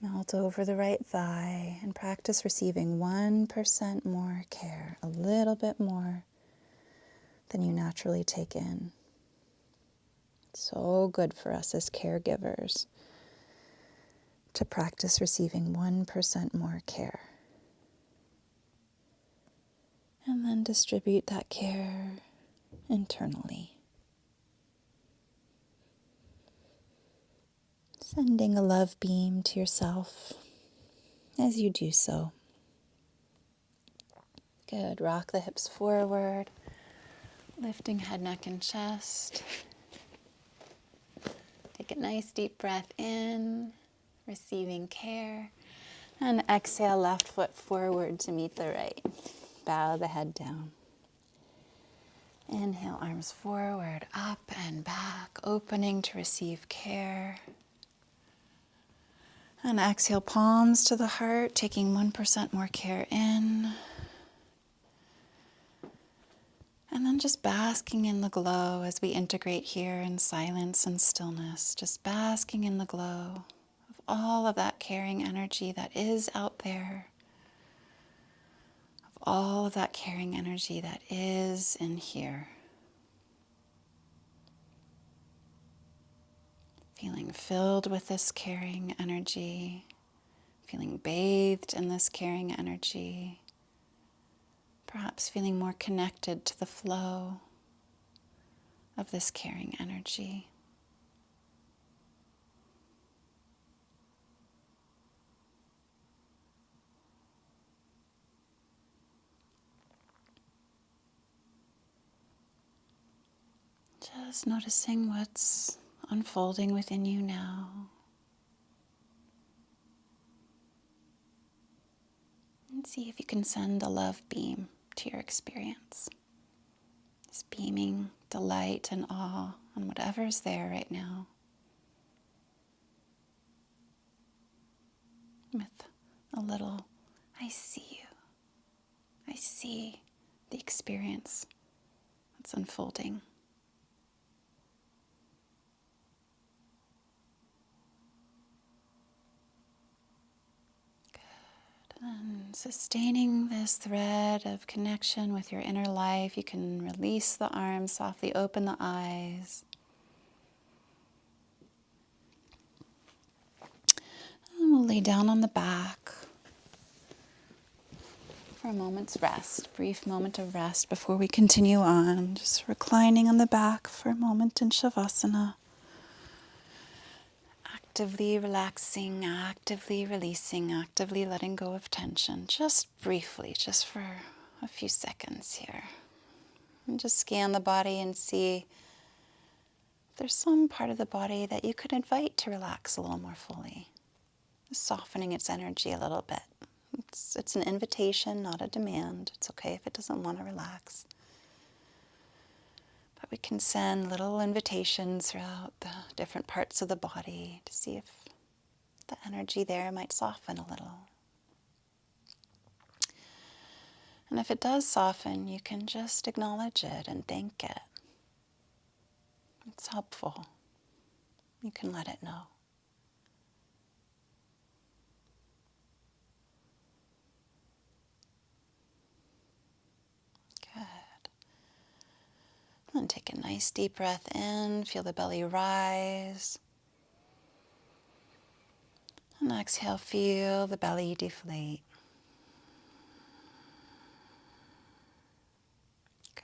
melt over the right thigh, and practice receiving 1% more care, a little bit more than you naturally take in. It's so good for us as caregivers to practice receiving 1% more care. And then distribute that care internally. Sending a love beam to yourself as you do so. Good. Rock the hips forward, lifting head, neck, and chest. Take a nice deep breath in, receiving care. And exhale, left foot forward to meet the right. Bow the head down. Inhale, arms forward, up and back, opening to receive care. And exhale, palms to the heart, taking 1% more care in. And then just basking in the glow as we integrate here in silence and stillness. Just basking in the glow of all of that caring energy that is out there. Of all of that caring energy that is in here. Feeling filled with this caring energy. Feeling bathed in this caring energy. Perhaps feeling more connected to the flow of this caring energy. Just noticing what's unfolding within you now. And see if you can send a love beam to your experience. Just beaming delight and awe on whatever's there right now. With a little, I see you. I see the experience that's unfolding. And sustaining this thread of connection with your inner life, you can release the arms, softly open the eyes. And we'll lay down on the back for a moment's rest, brief moment of rest before we continue on. Just reclining on the back for a moment in Shavasana. Actively relaxing, actively releasing, actively letting go of tension, just briefly, just for a few seconds here. And just scan the body and see if there's some part of the body that you could invite to relax a little more fully, softening its energy a little bit. It's an invitation, not a demand. It's okay if it doesn't want to relax. But we can send little invitations throughout the different parts of the body to see if the energy there might soften a little. And if it does soften, you can just acknowledge it and thank it. It's helpful. You can let it know. Good. And take a nice deep breath in, feel the belly rise. And exhale, feel the belly deflate.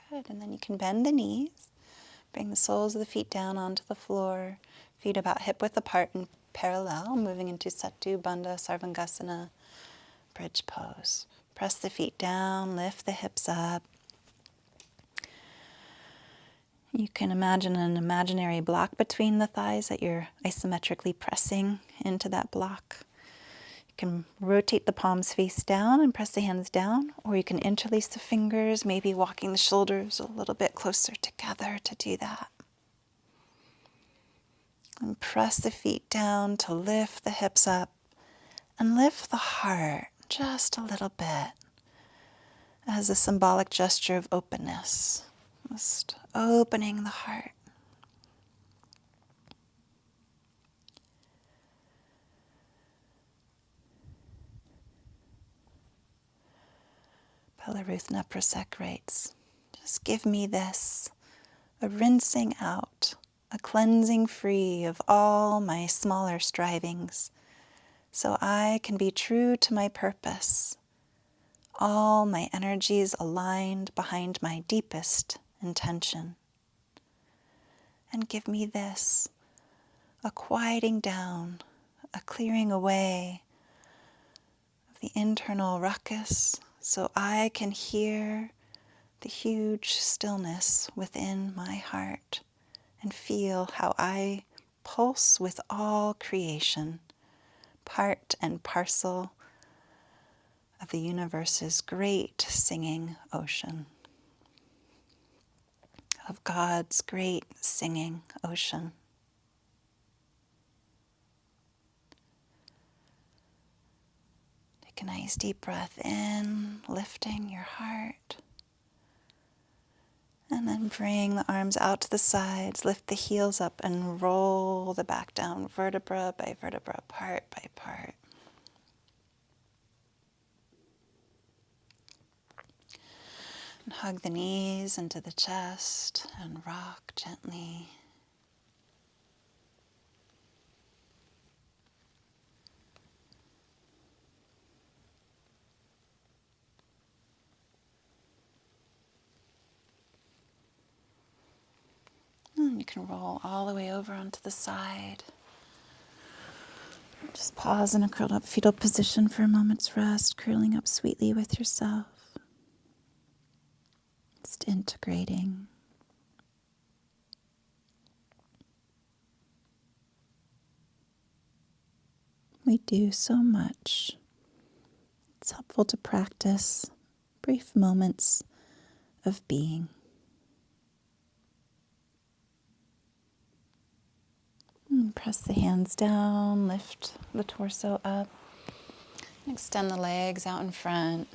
Good, and then you can bend the knees. Bring the soles of the feet down onto the floor. Feet about hip width apart and parallel, moving into Setu Bandha Sarvangasana, bridge pose. Press the feet down, lift the hips up. You can imagine an imaginary block between the thighs that you're isometrically pressing into that block. You can rotate the palms face down and press the hands down, or you can interlace the fingers, maybe walking the shoulders a little bit closer together to do that. And press the feet down to lift the hips up and lift the heart just a little bit as a symbolic gesture of openness. Just opening the heart. Pelarutna Prasek writes, just give me this, a rinsing out, a cleansing free of all my smaller strivings, so I can be true to my purpose, all my energies aligned behind my deepest intention. And give me this, a quieting down, a clearing away of the internal ruckus, so I can hear the huge stillness within my heart and feel how I pulse with all creation, part and parcel of the universe's great singing ocean, of God's great singing ocean. Take a nice deep breath in, lifting your heart. And then bring the arms out to the sides, lift the heels up and roll the back down, vertebra by vertebra, part by part. And hug the knees into the chest and rock gently. And you can roll all the way over onto the side. Just pause in a curled up fetal position for a moment's rest, curling up sweetly with yourself. Just integrating. We do so much. It's helpful to practice brief moments of being. And press the hands down, lift the torso up, and extend the legs out in front.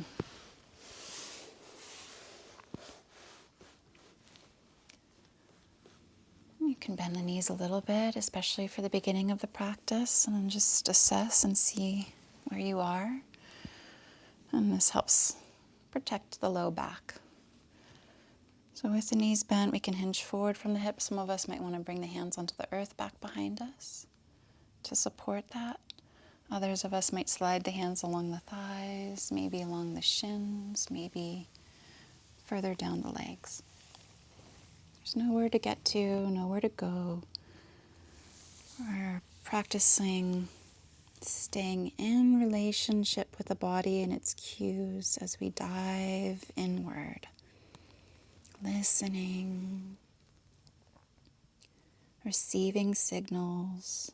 You can bend the knees a little bit, especially for the beginning of the practice, and then just assess and see where you are. And this helps protect the low back. So with the knees bent, we can hinge forward from the hips. Some of us might want to bring the hands onto the earth back behind us to support that. Others of us might slide the hands along the thighs, maybe along the shins, maybe further down the legs. There's nowhere to get to, nowhere to go. We're practicing staying in relationship with the body and its cues as we dive inward. Listening, receiving signals,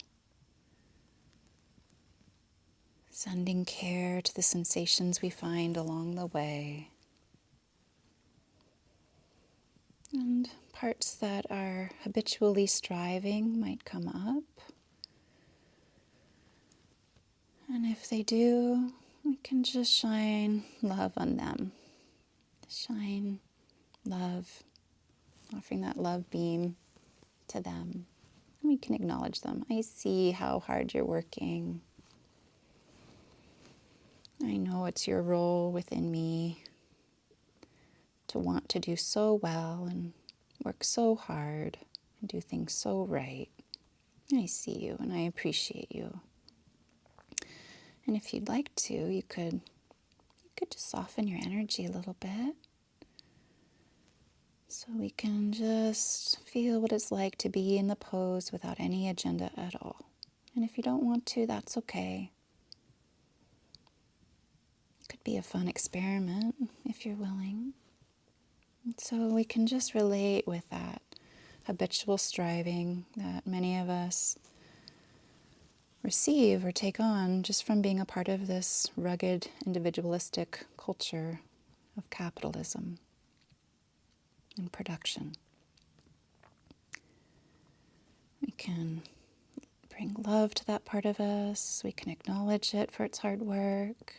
sending care to the sensations we find along the way. And parts that are habitually striving might come up. And if they do, we can just shine love on them. Shine love, offering that love beam to them. And we can acknowledge them. I see how hard you're working. I know it's your role within me to want to do so well and work so hard and do things so right. I see you and I appreciate you. And if you'd like to, you could just soften your energy a little bit. So we can just feel what it's like to be in the pose without any agenda at all. And if you don't want to, that's okay. It could be a fun experiment if you're willing. And so we can just relate with that habitual striving that many of us receive or take on just from being a part of this rugged, individualistic culture of capitalism and production. We can bring love to that part of us. We can acknowledge it for its hard work.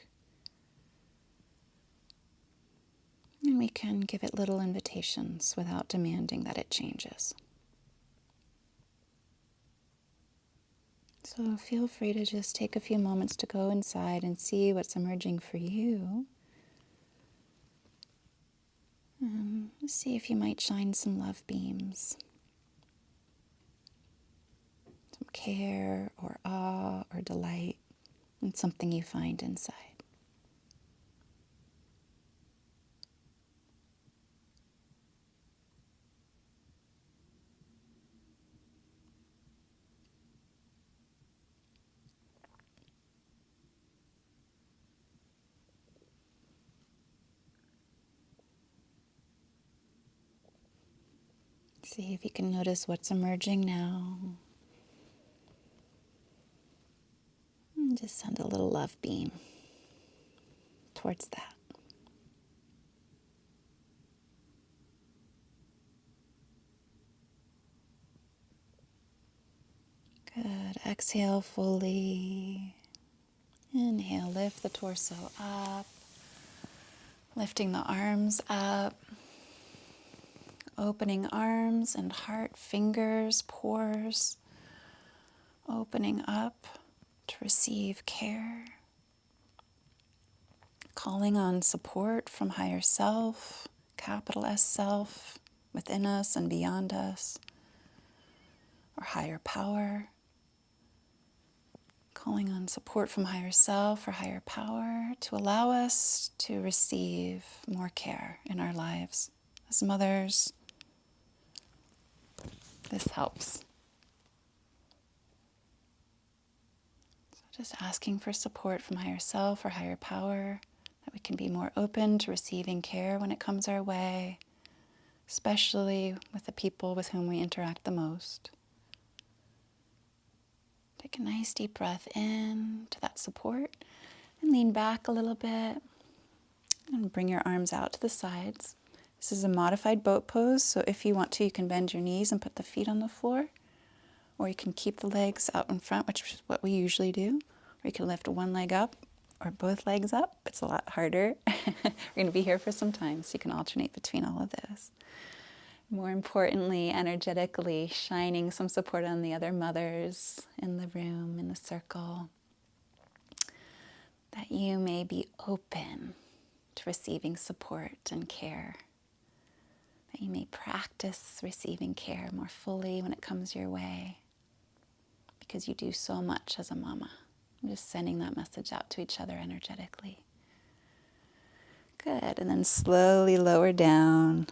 And we can give it little invitations without demanding that it changes. So feel free to just take a few moments to go inside and see what's emerging for you. See if you might shine some love beams. Some care or awe or delight in something you find inside. See if you can notice what's emerging now. And just send a little love beam towards that. Good. Exhale fully. Inhale, lift the torso up, lifting the arms up, opening arms and heart, fingers, pores, opening up to receive care, calling on support from higher self, capital S self, within us and beyond us, or higher power. Calling on support from higher self or higher power to allow us to receive more care in our lives. As mothers, this helps. So just asking for support from higher self or higher power, that we can be more open to receiving care when it comes our way, especially with the people with whom we interact the most. Take a nice deep breath in to that support and lean back a little bit and bring your arms out to the sides. This is a modified boat pose, so if you want to, you can bend your knees and put the feet on the floor, or you can keep the legs out in front, which is what we usually do, or you can lift one leg up or both legs up. It's a lot harder. We're going to be here for some time, so you can alternate between all of those. More importantly, energetically shining some support on the other mothers in the room, in the circle, that you may be open to receiving support and care, that you may practice receiving care more fully when it comes your way, because you do so much as a mama. I'm just sending that message out to each other energetically. Good, and then slowly lower down.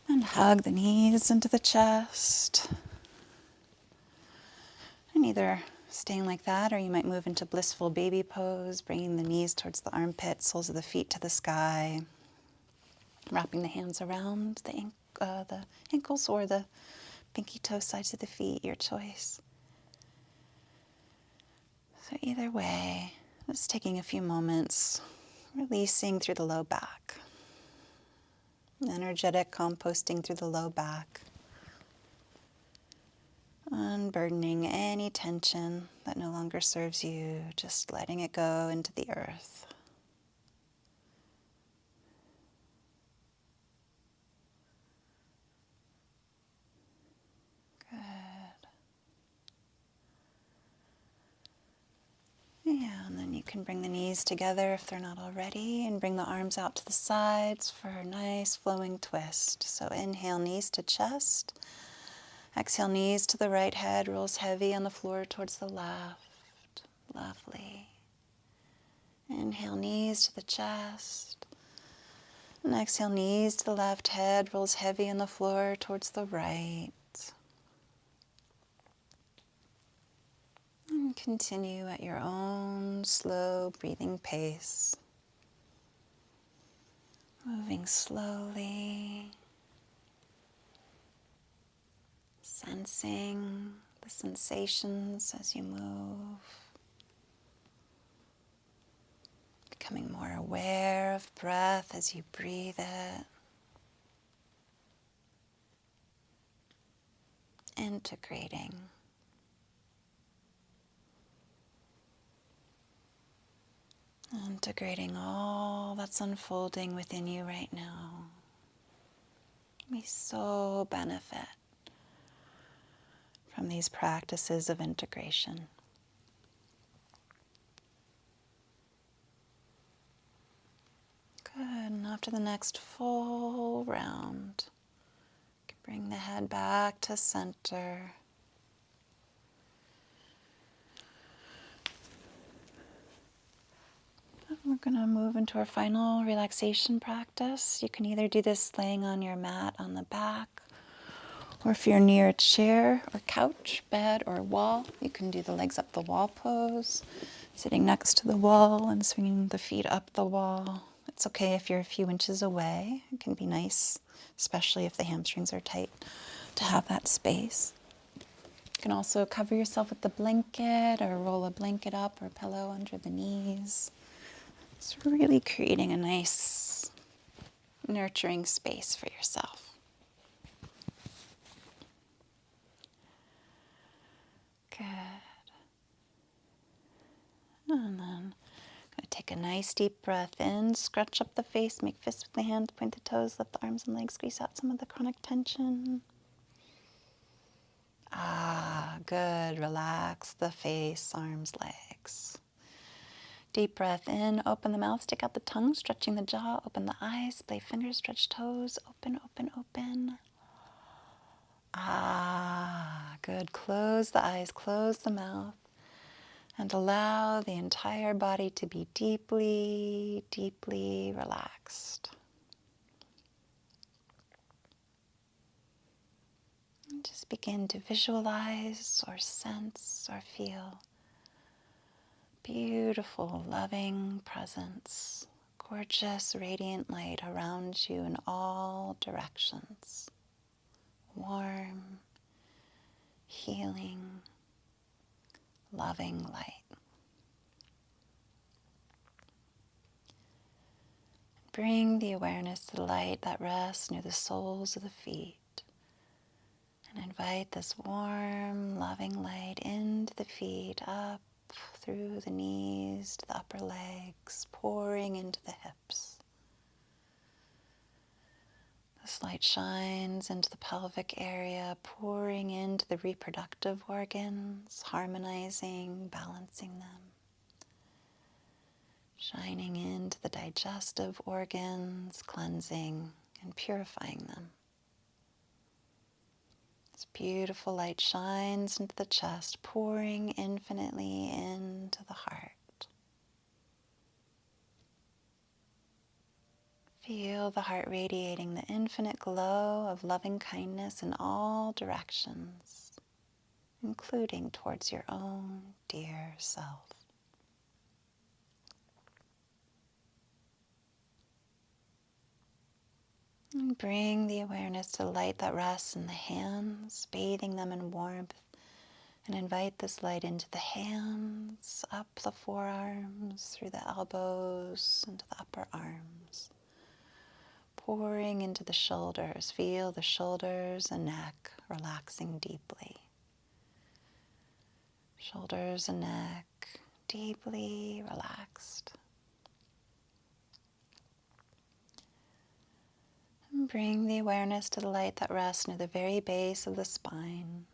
And hug the knees into the chest. And either staying like that, or you might move into blissful baby pose, bringing the knees towards the armpits, soles of the feet to the sky, wrapping the hands around the ankles or the pinky toe sides of the feet, your choice. So either way, just taking a few moments, releasing through the low back. Energetic composting through the low back. Unburdening any tension that no longer serves you, just letting it go into the earth. Good. Yeah, and then you can bring the knees together if they're not already, and bring the arms out to the sides for a nice flowing twist. So inhale, knees to chest. Exhale, knees to the right, head rolls heavy on the floor towards the left. Lovely. Inhale, knees to the chest. And exhale, knees to the left, head rolls heavy on the floor towards the right. And continue at your own slow breathing pace. Moving slowly. Sensing the sensations as you move. Becoming more aware of breath as you breathe it. Integrating. Integrating all that's unfolding within you right now. We so benefit from these practices of integration. Good, and after the next full round, you can bring the head back to center. We're going to move into our final relaxation practice. You can either do this laying on your mat on the back, or if you're near a chair or couch, bed, or wall, you can do the legs up the wall pose, sitting next to the wall and swinging the feet up the wall. It's okay if you're a few inches away. It can be nice, especially if the hamstrings are tight, to have that space. You can also cover yourself with the blanket or roll a blanket up or pillow under the knees. It's really creating a nice, nurturing space for yourself. Good. And then I'm going to take a nice deep breath in, scrunch up the face, make fists with the hands, point the toes, lift the arms and legs, squeeze out some of the chronic tension. Ah, good. Relax the face, arms, legs. Deep breath in, open the mouth, stick out the tongue, stretching the jaw, open the eyes, splay fingers, stretch toes, open, open, open. Ah, good. Close the eyes, close the mouth, and allow the entire body to be deeply, deeply relaxed. And just begin to visualize or sense or feel beautiful, loving presence, gorgeous, radiant light around you in all directions. Warm, healing, loving light. Bring the awareness to the light that rests near the soles of the feet and invite this warm, loving light into the feet, up through the knees to the upper legs, pouring into the hips. This light shines into the pelvic area, pouring into the reproductive organs, harmonizing, balancing them. Shining into the digestive organs, cleansing and purifying them. This beautiful light shines into the chest, pouring infinitely into the heart. Feel the heart radiating the infinite glow of loving kindness in all directions, including towards your own dear self. And bring the awareness to the light that rests in the hands, bathing them in warmth, and invite this light into the hands, up the forearms, through the elbows, into the upper arms. Pouring into the shoulders, feel the shoulders and neck relaxing deeply. Shoulders and neck deeply relaxed. And bring the awareness to the light that rests near the very base of the spine.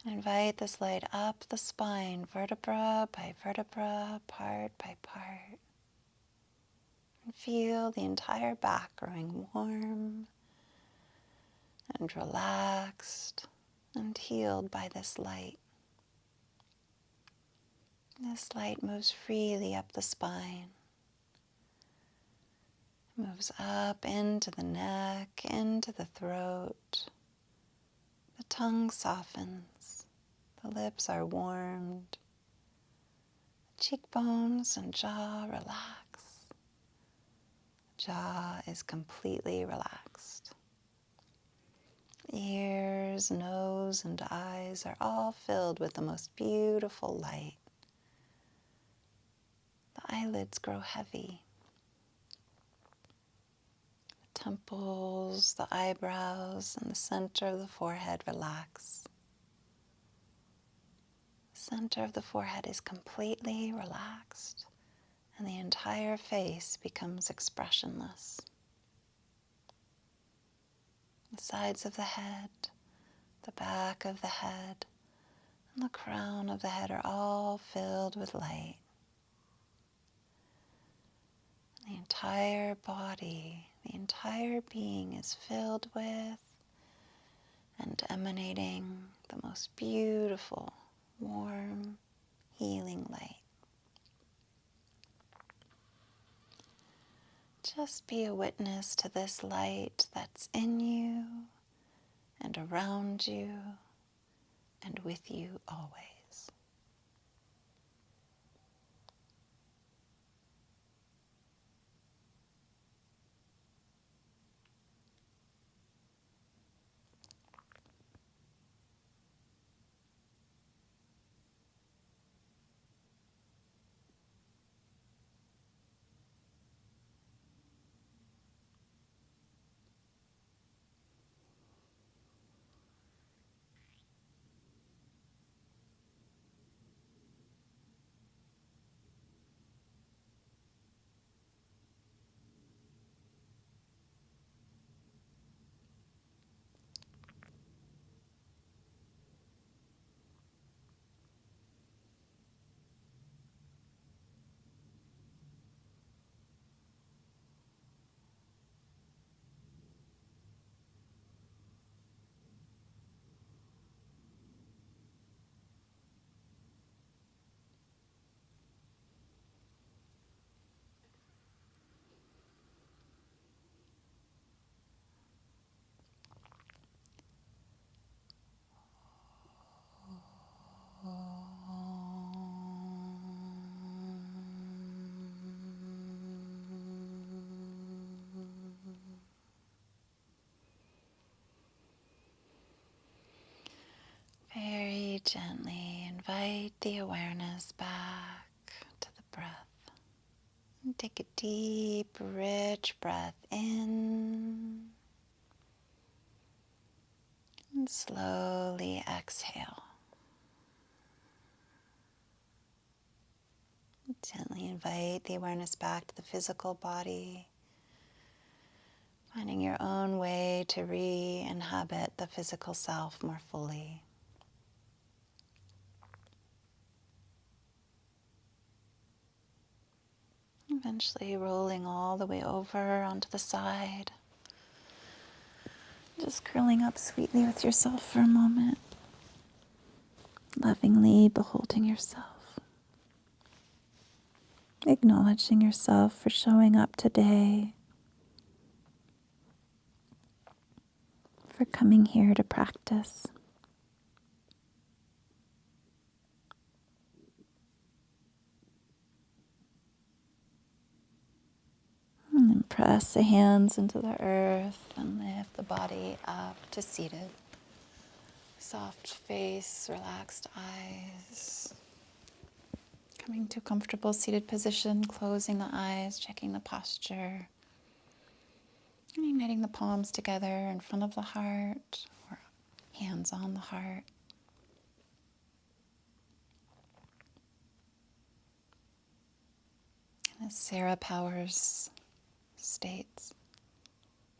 And invite this light up the spine, vertebra by vertebra, part by part. And feel the entire back growing warm and relaxed and healed by this light. This light moves freely up the spine. Moves up into the neck, into the throat. The tongue softens. The lips are warmed. The cheekbones and jaw relax. Jaw is completely relaxed. Ears, nose, and eyes are all filled with the most beautiful light. The eyelids grow heavy. The temples, the eyebrows, and the center of the forehead relax. The center of the forehead is completely relaxed, and the entire face becomes expressionless. The sides of the head, the back of the head, and the crown of the head are all filled with light. The entire body, the entire being is filled with and emanating the most beautiful, warm, healing light. Just be a witness to this light that's in you and around you and with you always. invite the awareness back to the breath. And take a deep, rich breath in. And slowly exhale. Gently invite the awareness back to the physical body, finding your own way to re-inhabit the physical self more fully. Eventually rolling all the way over onto the side. Just curling up sweetly with yourself for a moment. Lovingly beholding yourself. Acknowledging yourself for showing up today. For coming here to practice. And then press the hands into the earth and lift the body up to seated. Soft face, relaxed eyes. Coming to a comfortable seated position, closing the eyes, checking the posture. And uniting the palms together in front of the heart or hands on the heart. And as Sarah Powers states,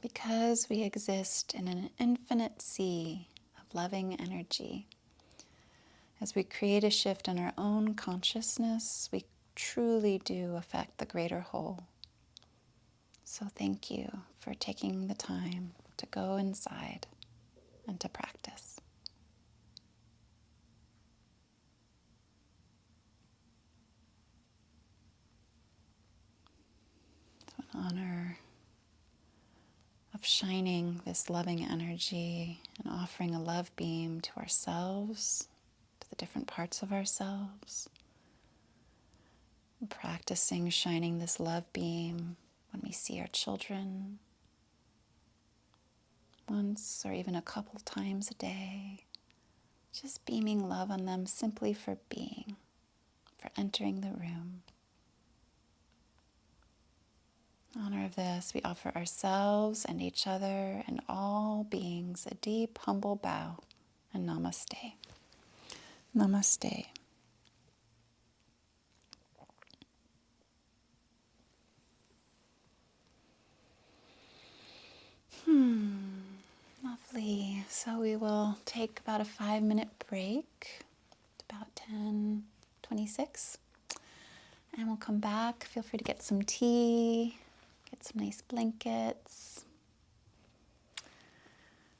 because we exist in an infinite sea of loving energy, as we create a shift in our own consciousness, we truly do affect the greater whole. So thank you for taking the time to go inside and to practice. So in honor of shining this loving energy and offering a love beam to ourselves, to the different parts of ourselves, and practicing shining this love beam when we see our children, once or even a couple times a day, just beaming love on them simply for being, for entering the room. In honor of this, we offer ourselves and each other and all beings a deep, humble bow and namaste. Namaste. Lovely. So we will take about a 5-minute break, about 10:26, and we'll come back. Feel free to get some tea, get some nice blankets.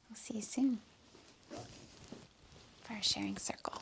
We'll see you soon for our sharing circle.